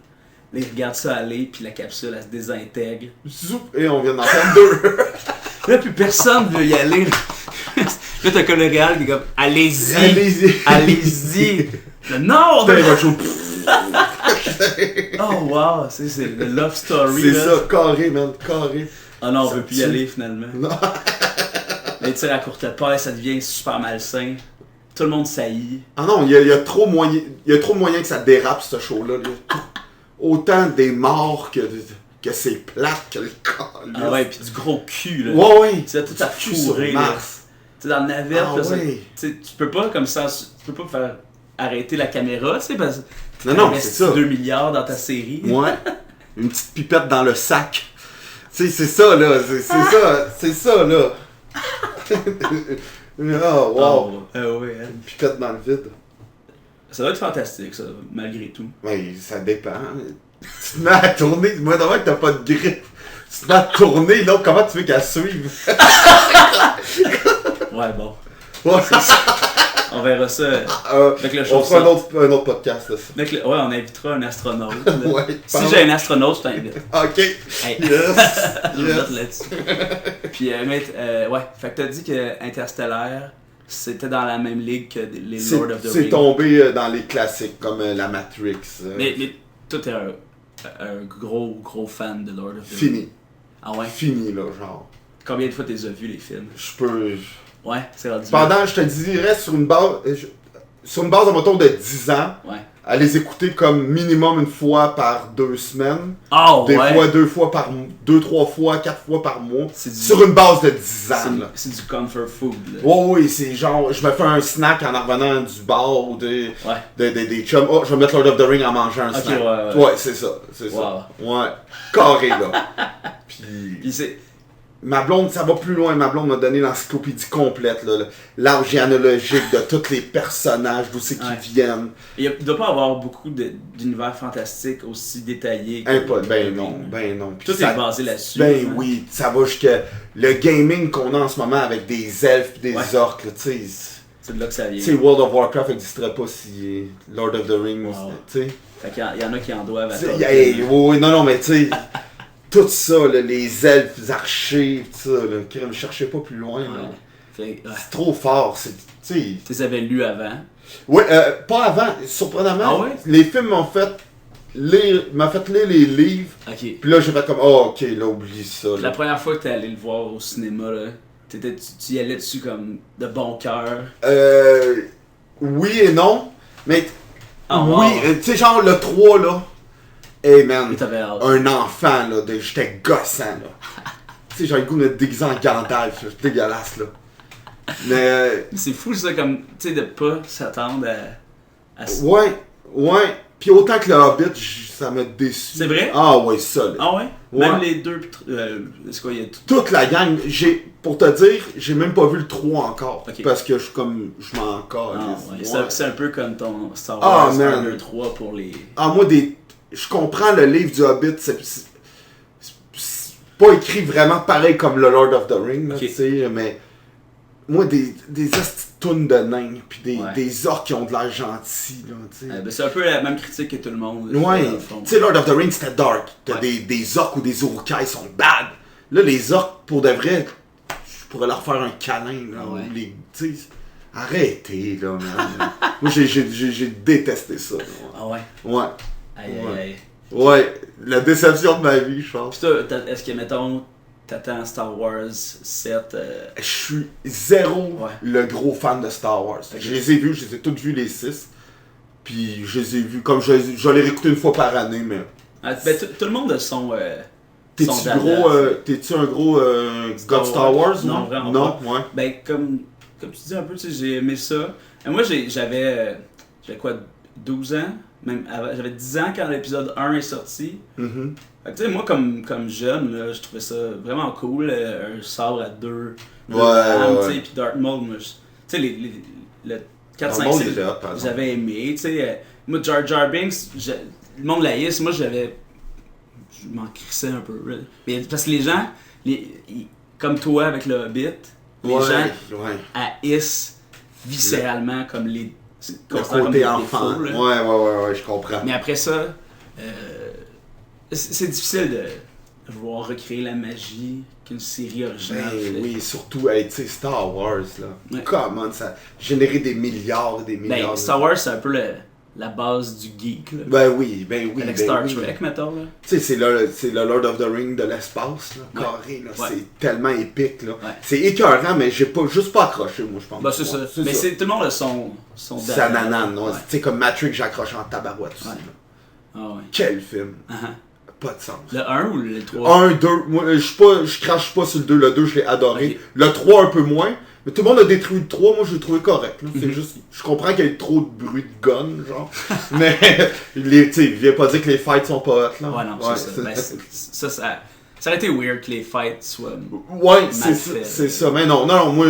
Là, ils regardent ça aller, puis la capsule, elle se désintègre. Zoup, et on vient d'en faire 2. Là, plus personne veut y aller. Là, t'as comme le réal qui est comme, allez-y. Là, non! Putain, il va jouer. Oh, wow, c'est le love story. C'est là. ça, carré, man, carré. Ah non, on Ça veut plus y tue. aller, finalement. Non. Les tirs à courte paille, ça devient super malsain. Tout le monde saillit. Ah non, il y a trop moyen que ça dérape, ce show-là. Autant des morts que c'est plate que le corps. Ah ouais, pis du gros cul, là. Ouais. Tu sais, tout à Cul fourré, sur là. Mars. Tu sais, dans le navette, Ah là, ça- ouais. tu sais, tu peux pas comme ça, tu peux pas faire arrêter la caméra, tu sais, parce que Non, t'investis c'est ça. 2 milliards dans ta série. Ouais. Une petite pipette dans le sac. Tu sais, c'est ça, là. C'est ça, là. Oh, wow. Ouais, hein. Une pipette dans le vide. Ça va être fantastique, ça, malgré tout. Ouais, ça dépend. Tu te mets à tourner. Moi, d'abord que t'as pas de griffe. Tu te mets à tourner, l'autre, comment tu veux qu'elle suive? Ouais, bon. Ouais. On verra ça avec le On show. fera un autre podcast, là. Ouais, on invitera un astronaute. là. Ouais, Si pardon. j'ai un astronaute, je t'invite. Ok. Hey. Yes. Je vais Yes. mettre là-dessus. Puis, ouais, fait que t'as dit que Interstellar, c'était dans la même ligue que les Lord of the C'est Rings. tombé dans les classiques, comme la Matrix. Mais toi, t'es un gros fan de Lord of the Rings. Fini. Ah ouais? Fini, là, genre. Combien de fois t'es vu les films? Je peux... Ouais, c'est rendu. Pendant, je te dirais, sur une base de moto de 10 ans, Ouais. à les écouter comme minimum une fois par 2 semaines. Oh, Des ouais. fois, 2 fois par 2, 3 fois, 4 fois par mois. C'est du- Sur une base de 10 ans, là. C'est du comfort food, là. Ouais, oui, c'est genre, je me fais un snack en revenant du bar ou des chums. Oh, je vais mettre Lord of the Ring en mangeant un Ok, snack. ouais. c'est ça, c'est Wow. ça. Ouais, carré, là. Puis, Puis c'est... ma blonde, ça va plus loin. Ma blonde m'a donné l'encyclopédie complète, là. L'arbre généalogique de tous les personnages, d'où c'est qu'ils viennent. Il doit pas avoir beaucoup d'univers fantastiques aussi détaillés. Ben non. Puis Tout ça- est basé là-dessus. Ben hein. oui, ça va jusqu'à le gaming qu'on a en ce moment avec des elfes et des orques, là, tu sais. C'est de là que ça vient. Tu sais, World of Warcraft n'existerait pas si Lord of the Rings, Wow. tu sais. Fait qu'il y en a qui en doivent à T'sais, toi. oui, non, mais tu sais, tout ça, là, les elfes, les archers, tout ça, là, ne cherchez pas plus loin, là. Fait, C'est trop fort, c'est, tu sais. Tu les avais lus avant. Ouais, pas avant, surprenamment, Ah ouais? les films m'ont fait lire les livres, Ok. puis là, j'ai fait comme, oh, ok, là, oublie ça, La là. première fois que t'es allé le voir au cinéma, là, tu y allais dessus comme de bon cœur. Oui et non, mais Ah, oui, wow. tu sais, genre le 3, là, hey man, Et t'avais hâte. un enfant, là, j'étais gossant, là. Tu sais, j'ai le goût de me déguiser en Gandalf, là, c'est dégueulasse, là. Mais, C'est fou ça, comme, tu sais, de pas s'attendre à ça. ouais, pis autant que le Hobbit, ça m'a déçu. C'est vrai? Ah ouais, ça, là. Ah ouais? Ouais. Même les deux, c'est quoi, il y a tout. Toute la gang, pour te dire, j'ai même pas vu le 3 encore. Ok. Parce que je m'en encore. Ah, ouais. Ouais. C'est un peu comme ton Star Ah, Wars man. 1, 2, 3 pour les... Ah, moi, je comprends le livre du Hobbit, c'est pas écrit vraiment pareil comme le Lord of the Rings, là, Ok. tu sais, mais moi, des hosties de tounes de nains, puis des orques qui ont de l'air gentils, là, tu sais. Ben, c'est un peu la même critique que tout le monde. Ouais, dans le fond. tu sais, Lord of the Rings, c'était dark. T'as Ouais. des orques ou des urukai sont bad. Là, les orques, pour de vrai, je pourrais leur faire un câlin, là, Ah ouais. ou tu sais, arrêtez, là, man. Moi, j'ai détesté ça, là. Ah ouais? Ouais. Aïe, Ouais. aïe, aïe. Ouais, la déception de ma vie, je pense. Puis toi, est-ce que, mettons, t'attends Star Wars 7... Je suis zéro Ouais. le gros fan de Star Wars. Ok. Je les ai vus, je les ai toutes vus les 6. Puis je les ai vus, comme je les réécouter une fois par année, mais... Ah, ben, tout le monde a son... T'es-tu son dada. un gros gars de Star Wars? Non, vraiment Non, ouais. Ben, comme tu dis un peu, tu sais, j'ai aimé ça. Et moi, j'avais quoi, 12 ans? Même j'avais 10 ans quand l'épisode 1 est sorti. Mhm. Fait que, tu sais, moi, comme jeune, là, je trouvais ça vraiment cool. Un sabre à deux Ouais, lames, ouais. tu sais, puis Darth Maul, moi, tu sais, le 4, Dans 5, le monde, 6, il était hot, par exemple. j'avais aimé, tu sais. Moi, Jar Jar Binks, le monde laïs, moi, je m'en crissais un peu. Là. Mais parce que les gens, comme toi avec le Hobbit, les gens ouais. haïssent viscéralement comme les... Le considèrent comme côté des enfant. défauts, là. Ouais, je comprends. Mais après ça, c'est difficile de vouloir recréer la magie qu'une série originale fait. Ben oui, surtout, hey, tu sais, Star Wars, là. Ouais. Comment ça a généré des milliards et des milliards. Ben, Star Wars, c'est un peu la base du geek, là. Ben oui. Avec Ben Star oui. Trek, mettons, là. Tu sais, c'est le Lord of the Ring de l'espace, là, Ouais. carré, là. Ouais. C'est tellement épique, là. Ouais. C'est écœurant, mais j'ai juste pas accroché, moi, je pense. Ben, c'est ça. Ouais, Mais ça. tout le monde a son Ça dada. nanane, ouais. Ouais. Tu sais, comme Matrix, j'accroche en tabarouette aussi, Ouais. là. Ah ouais. Quel film. Uh-huh. Pas de sens. Le 1 ou le 3? 1, 2, moi, je crache pas sur le 2. Le 2, je l'ai adoré. Ok. Le 3, un peu moins. Mais tout le monde a détruit le 3, moi je l'ai trouvé correct. Là. C'est juste, je comprends qu'il y ait trop de bruit de gun, genre. Mais, tu sais, je viens pas dire que les fights sont pas hot, là. Ouais, non, c'est ça. Ben, ça aurait été weird que les fights soient... Ouais, mal fait. c'est ça. Mais non, moi,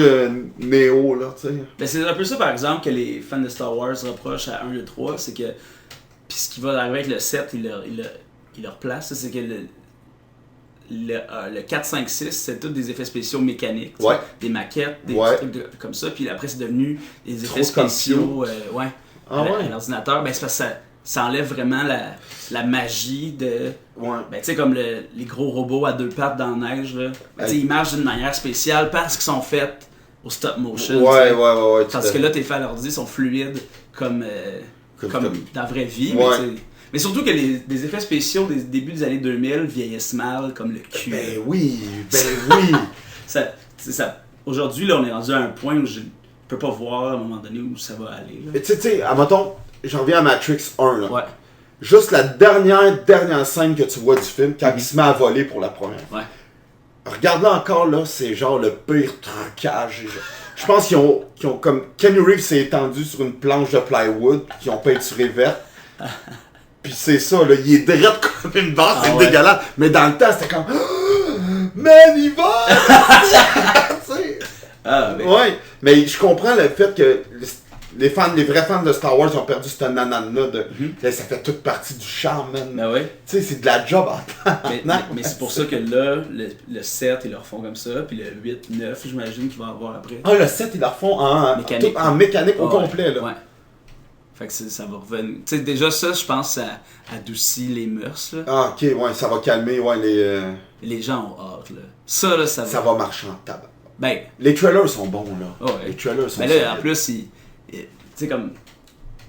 Neo, là, tu sais. Ben, c'est un peu ça, par exemple, que les fans de Star Wars reprochent à 1, 2, 3, c'est que... Puis ce qui va arriver avec le 7, il le replace, c'est que le 4, 5, 6, c'est tous des effets spéciaux mécaniques. Ouais. Des maquettes, des Ouais. trucs comme ça. Puis après, c'est devenu des Trop effets spéciaux Ah à ouais. l'ordinateur. Ben, c'est parce que ça enlève vraiment la magie de... Ouais. Ben, tu sais, comme les gros robots à deux pattes dans la neige, là. Ben, tu sais, ils marchent d'une manière spéciale parce qu'ils sont faits au stop motion. tu sais. Ouais. Parce que là, tes faits à l'ordi sont fluides comme dans la vraie vie. Ouais. Mais surtout que les effets spéciaux des débuts des années 2000 vieillissent mal, comme le cul. Ben oui. Aujourd'hui, là, on est rendu à un point où je peux pas voir à un moment donné où ça va aller. Là. Tu sais, admettons, j'en reviens à Matrix 1, là. Ouais. Juste la dernière scène que tu vois du film, quand il se met à voler pour la première fois. Ouais. Regarde-le encore, là, c'est genre le pire trucage. Je pense qu'ils ont comme... Kenny Reeves s'est étendu sur une planche de plywood, qu'ils ont peinturé verte. Puis c'est ça, là, il est drette comme une base, c'est dégueulasse. Mais dans le temps, c'était comme... Man, il va! Ouais, mais je comprends le fait que les vrais fans de Star Wars ont perdu cette nanane-là. Là, ça fait toute partie du charme, man. Ben ouais. Tu sais, c'est de la job en temps. Mais c'est pour ça que là, le 7, ils le refont comme ça, puis le 8, 9, j'imagine qu'ils vont avoir après. Ah, le 7, ils le refont en mécanique au complet, là. Ouais. Fait que ça va revenir. Tu sais, déjà ça, je pense, ça adoucit les mœurs, là. Ah, ok, ouais, ça va calmer, ouais, Les gens ont hâte, là. Ça, là, ça va marcher en tabac. Ben... Les trailers sont bons, là. Ouais. Les trailers sont mais là, en plus, tu sais, comme...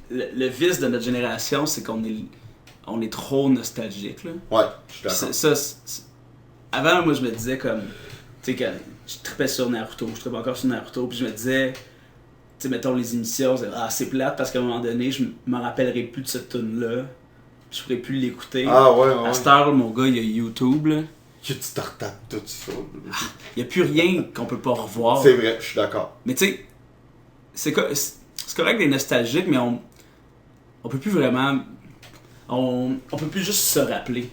Le vice de notre génération, c'est qu'on est trop nostalgique, là. Ouais, je suis d'accord. Avant, moi, je me disais comme... Tu sais, quand je trippais sur Naruto, je trippais encore sur Naruto, puis je me disais... Tu sais, mettons les émissions, c'est plate parce qu'à un moment donné, je me rappellerai plus de cette tune-là. Je pourrais plus l'écouter. Ah ouais. À cette heure, mon gars, il y a YouTube, là. Que tu te retapes tout ça. Il n'y a plus rien qu'on peut pas revoir. C'est vrai, je suis d'accord. Mais tu sais, c'est correct d'être nostalgique, mais on peut plus vraiment... On peut plus juste se rappeler.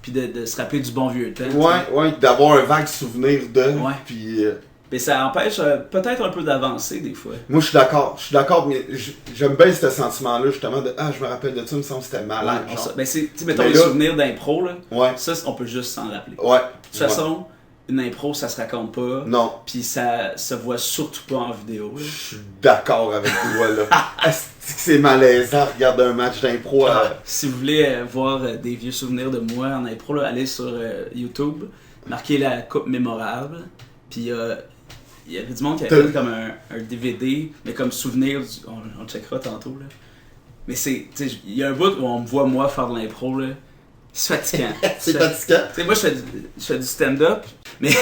Puis de se rappeler du bon vieux temps. Ouais, d'avoir un vague souvenir de. Ouais. Puis... Mais ça empêche peut-être un peu d'avancer des fois. Moi, je suis d'accord, mais j'aime bien ce sentiment-là, justement, de « Ah, je me rappelle de ça, il me semble que c'était malade. » Ben, tu sais, mettons les souvenirs d'impro, là. Ouais. Ça, on peut juste s'en rappeler. Ouais. De toute façon, une impro, ça se raconte pas. Non. Puis ça se voit surtout pas en vidéo. Je suis d'accord avec toi, là. Est-ce que c'est malaisant, regarder un match d'impro Si vous voulez voir des vieux souvenirs de moi en impro, là, allez sur YouTube, marquez la coupe mémorable, puis... il y avait du monde qui avait fait comme un DVD, mais comme souvenir, on le checkera tantôt, là. Mais il y a un bout où on me voit moi faire de l'impro, là. C'est fatigant. C'est fatigant. Tu sais, moi je fais du stand-up, mais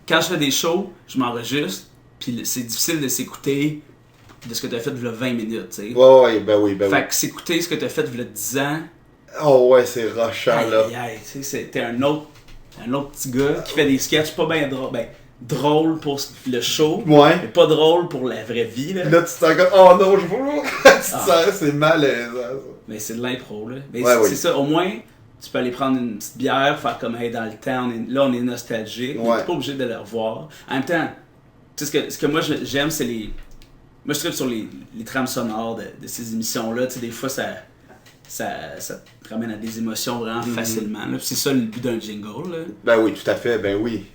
quand je fais des shows, je m'enregistre, puis c'est difficile de s'écouter de ce que tu as fait il y a 20 minutes, tu sais. Ouais, ben oui. Fait que s'écouter ce que tu as fait il y a 10 ans. Oh ouais, c'est rushant, là. Tu sais, t'es un autre petit gars qui fait des sketchs pas bien drôles. Ben, drôle pour le show, ouais. Mais pas drôle pour la vraie vie. Là tu te sens comme, oh non, je veux. C'est malaisant, ça. Mais c'est de l'impro, là. Mais ouais, c'est ça, au moins, tu peux aller prendre une petite bière, faire comme, hey, dans le temps, on est nostalgique, mais t'es pas obligé de le revoir. En même temps, tu sais, ce que moi j'aime, c'est les. Moi, je tripe sur les trames sonores de ces émissions-là. Tu sais, des fois, ça te ramène à des émotions vraiment facilement. Là. C'est ça le but d'un jingle. Là. Ben oui, tout à fait. Ben oui.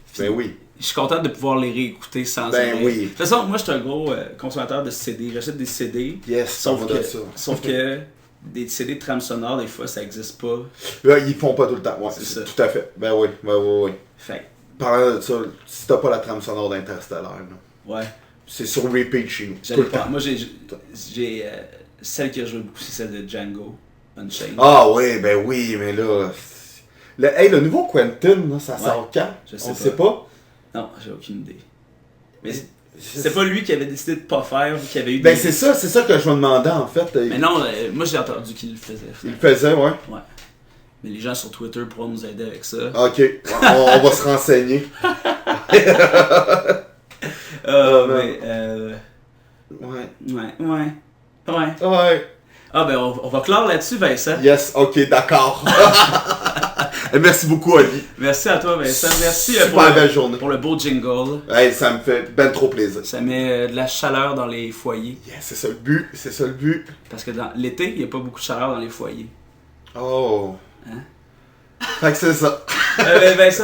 Je suis content de pouvoir les réécouter sans arrêt. Oui. De toute façon, moi, je suis un gros consommateur de CD. J'achète des CD. Yes, sauf que des CD de trame sonore, des fois, ça n'existe pas. Là, ils font pas tout le temps. Ouais, c'est ça. Tout à fait. Ben oui. Fait. Parlant de ça, si t'as pas la trame sonore d'Interstellar, ouais. C'est sur repeat chez nous. Tout le temps. Moi, j'ai celle que je veux beaucoup, c'est celle de Django Unchained. Ah oui, ben oui, mais là... Le nouveau Quentin, là, ça sort quand? On sait pas. Non, j'ai aucune idée. Mais c'est pas lui qui avait décidé de pas faire, qui avait eu Ben c'est ça que je me demandais en fait. Mais non, moi j'ai entendu qu'il le faisait. Il le faisait, ouais. Ouais. Mais les gens sur Twitter pourront nous aider avec ça. Ok, on va se renseigner. Ouais. Ah ben on va clore là-dessus, Vincent. Yes, ok, d'accord. Merci beaucoup, Ali. Merci à toi, Vincent. Merci belle journée. Pour le beau jingle. Hey, ça me fait ben trop plaisir. Ça met de la chaleur dans les foyers. Yeah, c'est ça le but. Parce que dans l'été, il n'y a pas beaucoup de chaleur dans les foyers. Oh. Hein? Fait que c'est ça. Vincent,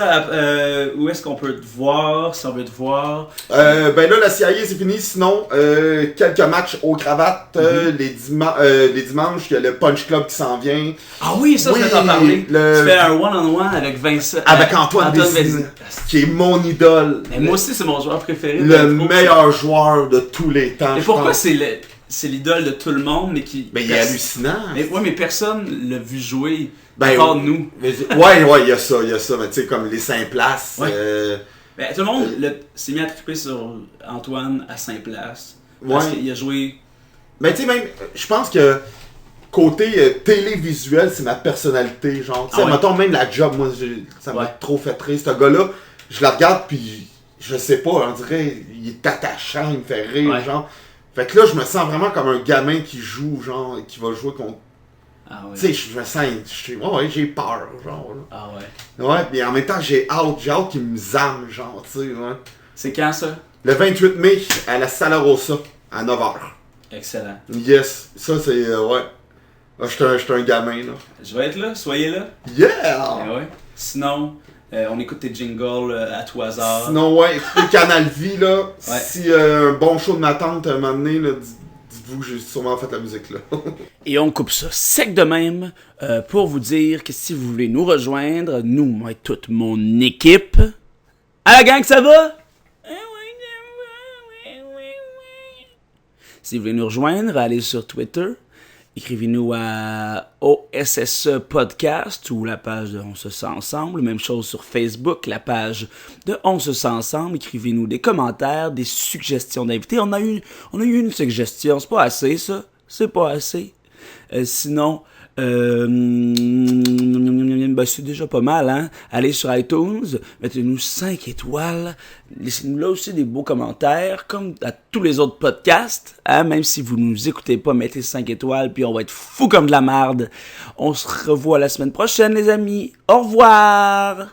où est-ce qu'on peut te voir, si on veut te voir? Ben là, la CIA c'est fini. Sinon, quelques matchs aux cravates. Les dimanches, il y a le Punch Club qui s'en vient. Ah oui, ça, je vais t'en parler. Tu fais un one-on-one avec Vincent. Avec Antoine Vézina, qui est mon idole. Mais moi aussi, c'est mon joueur préféré. Le meilleur joueur de tous les temps. Et pourquoi c'est l'idole de tout le monde, mais qui... Ben, il est hallucinant. Mais personne l'a vu jouer. Ben, part nous. Ouais, il y a ça, mais tu sais, comme les 5 places. Ouais. Ben, tout le monde s'est mis à triper sur Antoine à 5 places. Parce qu'il a joué Mais tu sais, même, je pense que côté télévisuel, c'est ma personnalité, genre. Tu sais, mettons même la job, moi, ça m'a trop fait rire. Ce gars-là, je la regarde, puis je sais pas, on dirait, il est attachant, il me fait rire, genre. Fait que là, je me sens vraiment comme un gamin qui joue, genre, qui va jouer contre. Ah ouais. Tu sais, je me sens. J'ai peur, genre. Ah ouais. Ouais, mais en même temps, j'ai hâte qu'il me zamme, genre, tu sais, ouais. C'est quand ça? Le 28 mai, à la Sala Rossa, à 9h. Excellent. Yes, ça c'est. Ouais. Ah, j'étais un gamin, là. Je vais être là, soyez là. Yeah! Ouais. Sinon, on écoute tes jingles à tout hasard. Sinon, ouais, écoutez Canal Vie, là. Si un bon show de ma tante m'a amené, là, dites-vous que j'ai sûrement fait la musique, là. Et on coupe ça sec de même pour vous dire que si vous voulez nous rejoindre, nous, moi et toute mon équipe. À la gang, ça va? Si vous voulez nous rejoindre, allez sur Twitter. Écrivez-nous à OSSE Podcast ou la page de On se sent ensemble. Même chose sur Facebook, la page de On se sent ensemble. Écrivez-nous des commentaires, des suggestions d'invités. On a eu une suggestion. C'est pas assez, ça. C'est pas assez. Sinon, c'est déjà pas mal, hein. Allez sur iTunes, mettez-nous 5 étoiles, laissez-nous là aussi des beaux commentaires, comme à tous les autres podcasts, hein. Même si vous nous écoutez pas, mettez 5 étoiles, puis on va être fou comme de la marde. On se revoit la semaine prochaine, les amis. Au revoir!